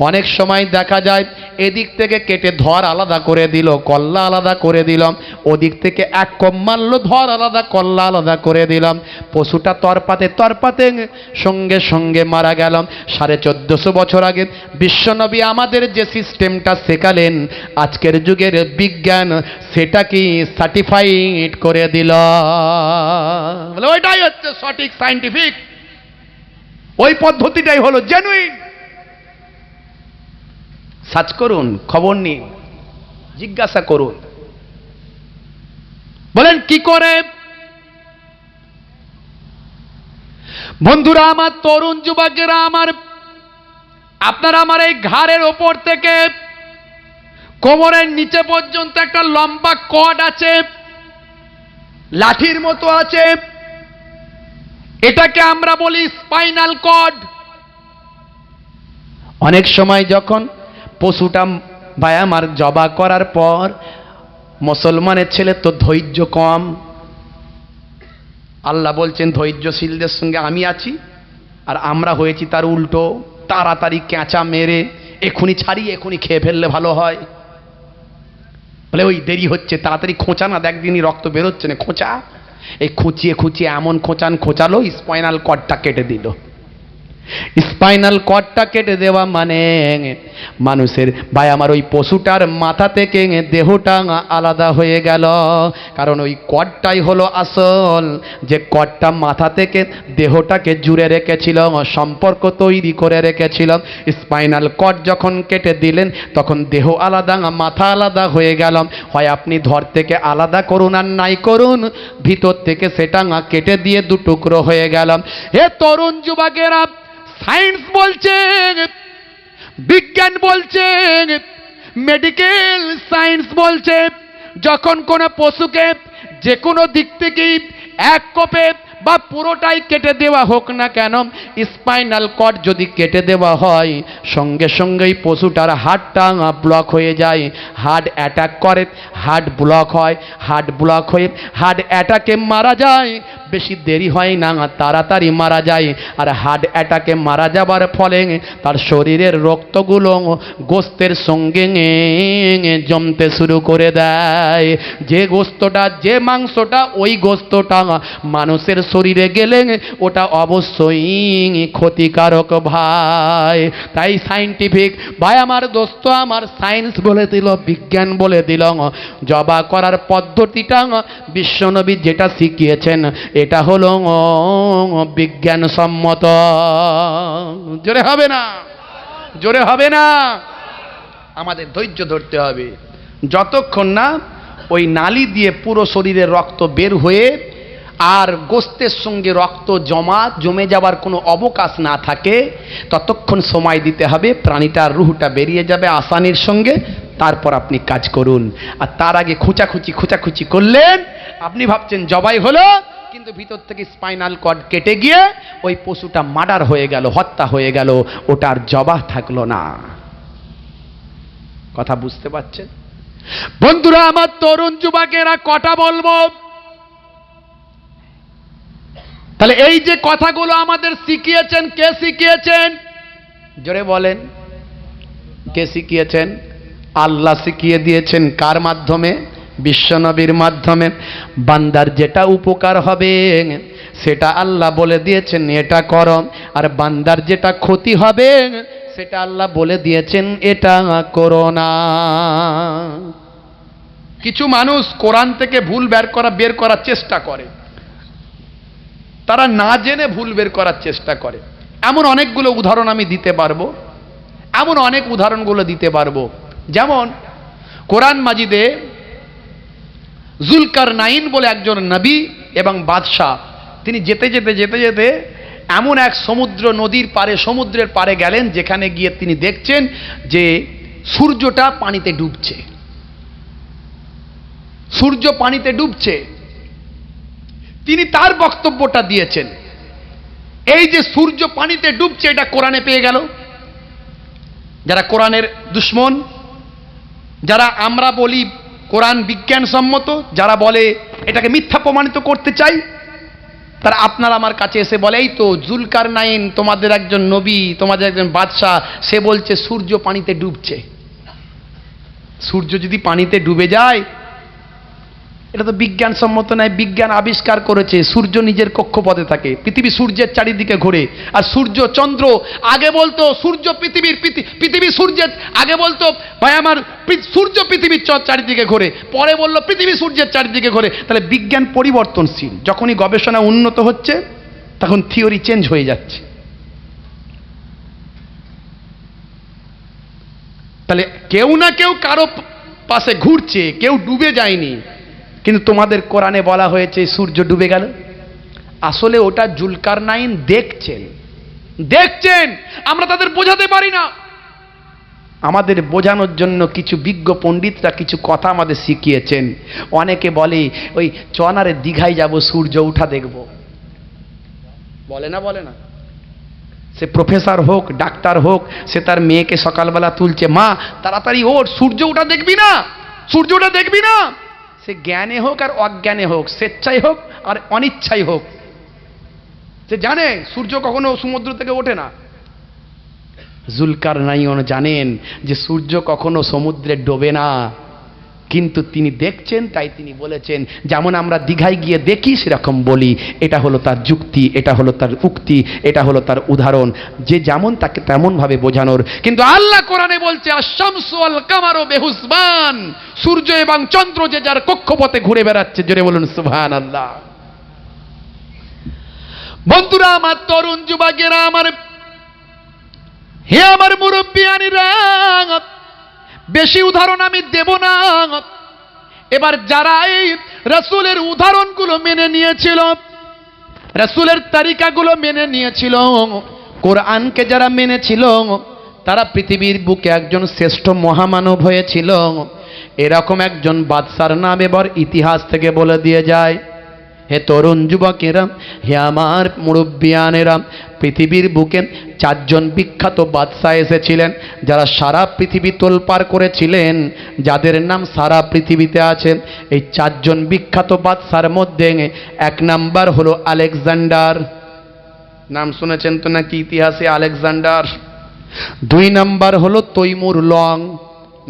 অনেক সময় দেখা যায় এদিক থেকে কেটে ধর আলাদা করে দিল, কল্লা আলাদা করে দিলাম, ওদিক থেকে এক কোপ মারলো, ধর আলাদা কল্লা আলাদা করে দিলাম, পশুটা তরপাতে তরপাতে সঙ্গে সঙ্গে মারা গেলাম। 1450 বছর আগে বিশ্বনবী আমাদের যে সিস্টেমটা শেখালেন, আজকের যুগের বিজ্ঞান সেটা কি সার্টিফাইড করে দিল। ওইটাই হচ্ছে সঠিক সায়েন্টিফিক, ওই পদ্ধতিটাই হলো জেনুইন। সার্চ করুন, খবর নিন, জিজ্ঞাসা করুন। বলেন কি করে? বন্ধুরা আমার, তরুণ যুবকেরা আমার, আপনারা আমার এই ঘাড়ের ওপর থেকে কোমরের নিচে পর্যন্ত একটা লম্বা কর্ড আছে, লাঠির মতো আছে, এটাকে আমরা বলি স্পাইনাল কর্ড। অনেক সময় যখন পশুটা ভাই আমার জবাই করার পর মুসলমানের ছেলে তো ধৈর্য কম। আল্লাহ বলছেন ধৈর্যশীলদের সঙ্গে আমি আছি, আর আমরা হয়েছি তার উল্টো, তাড়াতাড়ি ক্যাঁচা মেরে এখুনি ছাড়ি, এখুনি খেয়ে ফেললে ভালো হয়। বলে ওই দেরি হচ্ছে, তাড়াতাড়ি খোঁচা না, দেখ দিনই রক্ত বেরোচ্ছে না, খোঁচা। এই খুঁচিয়ে খুঁচিয়ে এমন খোঁচালো স্পাইনাল কর্ডটা কেটে দিল। স্পাইনাল কর্ডটা কেটে দেওয়া মানে মানুষের ভাই আমার ওই পশুটার মাথা থেকে দেহটা আলাদা হয়ে গেল। কারণ ওই কর্ডটাই হলো আসল, যে কর্ডটা মাথা থেকে দেহটাকে জুড়ে রেখেছিল, সম্পর্ক তৈরি করে রেখেছিল। স্পাইনাল কর্ড যখন কেটে দিলেন তখন দেহ আলাদা, মাথা আলাদা হয়ে গেল। হয় আপনি ধর থেকে আলাদা করুন আর নাই করুন, ভিতর থেকে সেটা কেটে দিয়ে দুটুকরো হয়ে গেল। হে তরুণ যুবকেরা, সায়েন্স বলছে, বিজ্ঞান বলছে, মেডিকেল সায়েন্স বলছে, যখন কোনো পশুকে যে কোনো দিক থেকেই এক কোপে বা পুরোটাই কেটে দেওয়া হোক না কেন, স্পাইনাল কর্ড যদি কেটে দেওয়া হয় সঙ্গে সঙ্গেই পশুটার হার্টটা ব্লক হয়ে যায়, হার্ট অ্যাটাক করে, হার্ট ব্লক হয়, হার্ট ব্লক হয়ে হার্ট অ্যাটাকে মারা যায়। বেশি দেরি হয় না, তাড়াতাড়ি মারা যায়। আর হার্ট অ্যাটাকে মারা যাবার ফলে তার শরীরের রক্তগুলো গোস্তের সঙ্গে জমতে শুরু করে দেয়। যে গোস্তটা, যে মাংসটা, ওই গোস্তটা মানুষের শরীরে গেলে ওটা অবশ্যই ক্ষতিকারক ভাই। তাই সাইন্টিফিক ভাই আমার, দোস্ত আমার, সায়েন্স বলে দিল, বিজ্ঞান বলে দিল, জবা করার পদ্ধতিটা বিশ্বনবী যেটা শিখিয়েছেন এটা হলো বিজ্ঞানসম্মত। জোরে হবে না, জোরে হবে না। আমাদের ধৈর্য ধরতে হবে, যতক্ষণ না ওই নালি দিয়ে পুরো শরীরে রক্ত বের হয়ে আর গোস্তের সঙ্গে রক্ত জমে যাবার কোনো অবকাশ না থাকে, ততক্ষণ সময় দিতে হবে। প্রাণীটার রুহটা বেরিয়ে যাবে আসানির সঙ্গে, তারপর আপনি কাজ করুন। আর তার আগে খোঁচাখুচি করলেন, আপনি ভাবছেন জবাই হলো, কিন্তু ভিতর থেকে স্পাইনাল কর্ড কেটে গিয়ে ওই পশুটা মার্ডার হয়ে গেল, হত্যা হয়ে গেল, ওটার জবাহ থাকলো না। কথা বুঝতে পারছেন বন্ধুরা? আমার তরুণ যুবকেরা, কথা বলবো। তাহলে এই যে কথাগুলো আমাদের শিখিয়েছেন, কে শিখিয়েছেন? জোরে বলেন, কে শিখিয়েছেন? আল্লাহ শিখিয়ে দিয়েছেন। কার মাধ্যমে? বিশ্বনবীর মাধ্যমে। বান্দার যেটা উপকার হবে সেটা আল্লাহ বলে দিয়েছেন এটা করো, আর বান্দার যেটা ক্ষতি হবে সেটা আল্লাহ বলে দিয়েছেন এটা করো না। কিছু মানুষ কোরআন থেকে ভুল বের করার চেষ্টা করে, তারা না জেনে ভুল বের করার চেষ্টা করে। এমন অনেকগুলো উদাহরণ আমি দিতে পারবো, এমন অনেক উদাহরণগুলো দিতে পারবো। যেমন কোরআন মাজিদে জুলকারনাইন বলে একজন নবী এবং বাদশাহ, তিনি যেতে যেতে এমন এক সমুদ্র, নদীর পারে, সমুদ্রের পারে গেলেন, যেখানে গিয়ে তিনি দেখছেন যে সূর্যটা পানিতে ডুবছে। সূর্য পানিতে ডুবছে। তিনি তার বক্তব্যটা দিয়েছেন, এই যে সূর্য পানিতে ডুবছে এটা কোরআনে পেয়ে গেল। যারা কোরআনের দুশ্মন, যারা আমরা বলি কোরআন বিজ্ঞানসম্মত, যারা বলে এটাকে মিথ্যা প্রমাণিত করতে চাই, তারা আপনার আমার কাছে এসে বলে এই তো জুলকারনাইন তোমাদের একজন নবী, তোমাদের একজন বাদশাহ, সে বলছে সূর্য পানিতে ডুবছে। সূর্য যদি পানিতে ডুবে যায় এটা তো বিজ্ঞানসম্মত নয়। বিজ্ঞান আবিষ্কার করেছে সূর্য নিজের কক্ষপথে থাকে, পৃথিবী সূর্যের চারিদিকে ঘোরে। আর সূর্য চন্দ্র, আগে বলতো সূর্য পৃথিবী সূর্যের, আগে বলতো ভাই আমার সূর্য পৃথিবীর চারিদিকে ঘোরে, পরে বললো পৃথিবী সূর্যের চারিদিকে ঘোরে। তাহলে বিজ্ঞান পরিবর্তনশীল, যখনই গবেষণা উন্নত হচ্ছে তখন থিওরি চেঞ্জ হয়ে যাচ্ছে। তাহলে কেউ না কেউ কারো পাশে ঘুরছে, কেউ ডুবে যায়নি। কিন্তু তোমাদের কোরআনে বলা হয়েছে সূর্য ডুবে গেল। আসলে ওটা জুলকারনাইন দেখছেন, আমরা তাদের বোঝাতে পারি না। আমাদের বোঝানোর জন্য কিছু বিজ্ঞ পণ্ডিতরা কিছু কথা আমাদের শিখিয়েছেন। অনেকে বলে ওই চনারে দীঘায় যাব, সূর্য উঠা দেখব, বলে না। সে প্রফেসর হোক, ডাক্তার হোক, সে তার মেয়েকে সকালবেলা তুলছে, মা তাড়াতাড়ি ওঠ, সূর্য ওঠা দেখবি না, সূর্য ওঠা দেখবি না। সে জ্ঞানে হোক আর অজ্ঞানে হোক, স্বেচ্ছায় হোক আর অনিচ্ছায় হোক, সে জানে সূর্য কখনো সমুদ্র থেকে ওঠে না। জুলকারনাইন জানেন যে সূর্য কখনো সমুদ্রে ডোবে না, কিন্তু তিনি দেখছেন তাই তিনি বলেছেন, যেমন আমরা দীঘায় গিয়ে দেখি সেরকম বলি। এটা হলো তার যুক্তি, এটা হলো তার উক্তি, এটা হলো তার উদাহরণ, যে যেমন তাকে তেমন ভাবে বোঝানোর। কিন্তু আল্লাহ কোরআনে বলছে আশ-শামসু ওয়াল কামারু বিহুসবান, সূর্য এবং চন্দ্র যে যার কক্ষপথে ঘুরে বেড়াচ্ছে। জোরে বলুন সুবহানাল্লাহ। বন্ধুরা আমার, তরুণ যুবকেরা আমার, হে আমার মুরব্বিয়ানিরা, বেশি উদাহরণ আমি দেব না। এবার যারা এই রাসূলের উদাহরণগুলো মেনে নিয়েছিল, রাসূলের তরিকাগুলো মেনে নিয়েছিল, কোরআনকে যারা মেনেছিল, তারা পৃথিবীর বুকে একজন শ্রেষ্ঠ মহামানব হয়েছিল। এরকম একজন বাদশার নাম এবার ইতিহাস থেকে বলে দিয়ে যায়। হে তরুণ যুবকেরা, হে আমার মুরব্বিয়ানেরা, পৃথিবীর বুকে চারজন বিখ্যাত বাদশা এসেছিলেন, যারা সারা পৃথিবী তোলপাড় করেছিলেন, যাদের নাম সারা পৃথিবীতে আছে। এই চারজন বিখ্যাত বাদশার মধ্যে এক নাম্বার হলো আলেকজান্ডার, নাম শুনেছেন তো নাকি ইতিহাসে আলেকজান্ডার। দুই নাম্বার হলো তৈমুর লং,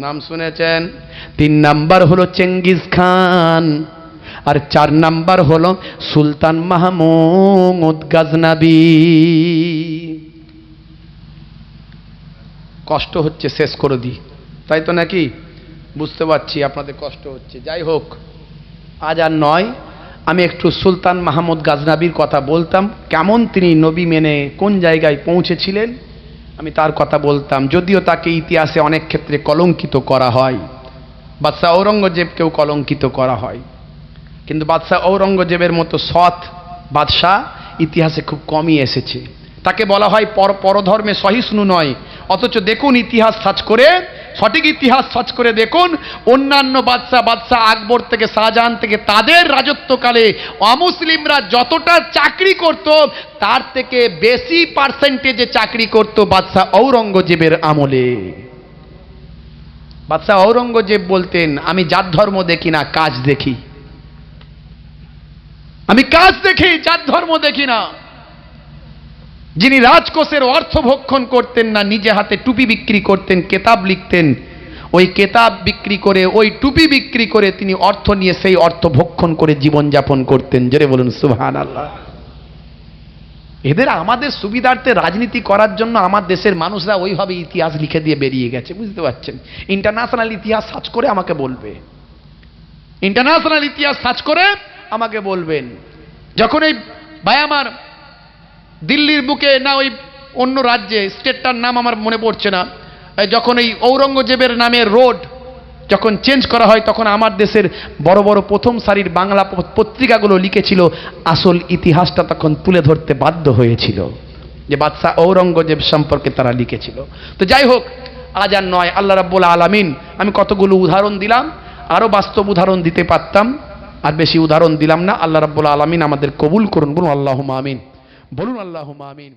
নাম শুনেছেন। তিন নাম্বার হলো চেঙ্গিজ খান, আর চার নাম্বার হলো সুলতান মাহমুদ গাজনাবি। কষ্ট হচ্ছে, শেষ করে দিই, তাই তো নাকি? বুঝতে পারছি আপনাদের কষ্ট হচ্ছে। যাই হোক, আজ আর নয়, আমি একটু সুলতান মাহমুদ গাজনাবির কথা বলতাম, কেমন তিনি নবী মেনে কোন জায়গায় পৌঁছেছিলেন, আমি তার কথা বলতাম। যদিও তাকে ইতিহাসে অনেক ক্ষেত্রে কলঙ্কিত করা হয়, বাদশাহ ঔরঙ্গজেবকেও কলঙ্কিত করা হয়, কিন্তু বাদশাহ ঔরঙ্গজেবের মতো সৎ বাদশাহ ইতিহাসে খুব কমই এসেছে। তাকে বলা হয় পরধর্মে সহিষ্ণু নয়, অথচ দেখুন ইতিহাস সার্চ করে, সঠিক ইতিহাস সার্চ করে দেখুন, অন্যান্য বাদশাহ আকবর থেকে শাহজাহান থেকে তাদের রাজত্বকালে অমুসলিমরা যতটা চাকরি করত, তার থেকে বেশি পার্সেন্টেজে চাকরি করত বাদশাহ ঔরঙ্গজেবের আমলে। বাদশাহ ঔরঙ্গজেব বলতেন, আমি জাত ধর্ম দেখি না, কাজ দেখি। আমি কাজ দেখি, জাত ধর্ম দেখি না। যিনি রাজকোষের অর্থ ভক্ষণ করতেন না, নিজে হাতে টুপি বিক্রি করতেন, কেতাব লিখতেন, ওই কেতাব বিক্রি করে, ওই টুপি বিক্রি করে তিনি অর্থ নিয়ে সেই অর্থ ভক্ষণ করে জীবনযাপন করতেন। জোরে বলুন সুবহানাল্লাহ। এদের আমাদের সুবিধার্থে রাজনীতি করার জন্য আমার দেশের মানুষরা ওইভাবে ইতিহাস লিখে দিয়ে বেরিয়ে গেছে, বুঝতে পারছেন? ইন্টারন্যাশনাল ইতিহাস সার্চ করে আমাকে বলবে, ইন্টারন্যাশনাল ইতিহাস সার্চ করে আমাকে বলবেন। যখন এই ভাই আমার দিল্লির বুকে না ওই অন্য রাজ্যে, স্টেটটার নাম আমার মনে পড়ছে না, যখন এই ঔরঙ্গজেবের নামে রোড যখন চেঞ্জ করা হয়, তখন আমার দেশের বড় বড় প্রথম সারির বাংলা পত্রিকাগুলো লিখেছিল, আসল ইতিহাসটা তখন তুলে ধরতে বাধ্য হয়েছিল, যে বাদশাহ ঔরঙ্গজেব সম্পর্কে তারা লিখেছিল। তো যাই হোক, আজ আর নয়, আল্লাহ রাব্বুল আলামিন, আমি কতগুলো উদাহরণ দিলাম, আরও বাস্তব উদাহরণ দিতে পারতাম, আর বেশি উদাহরণ দিলাম না। আল্লাহ রাব্বুল আলামিন আমাদের কবুল করুন, বলুন আল্লাহুম্মা আমিন, বলুন আল্লাহুম্মা আমিন।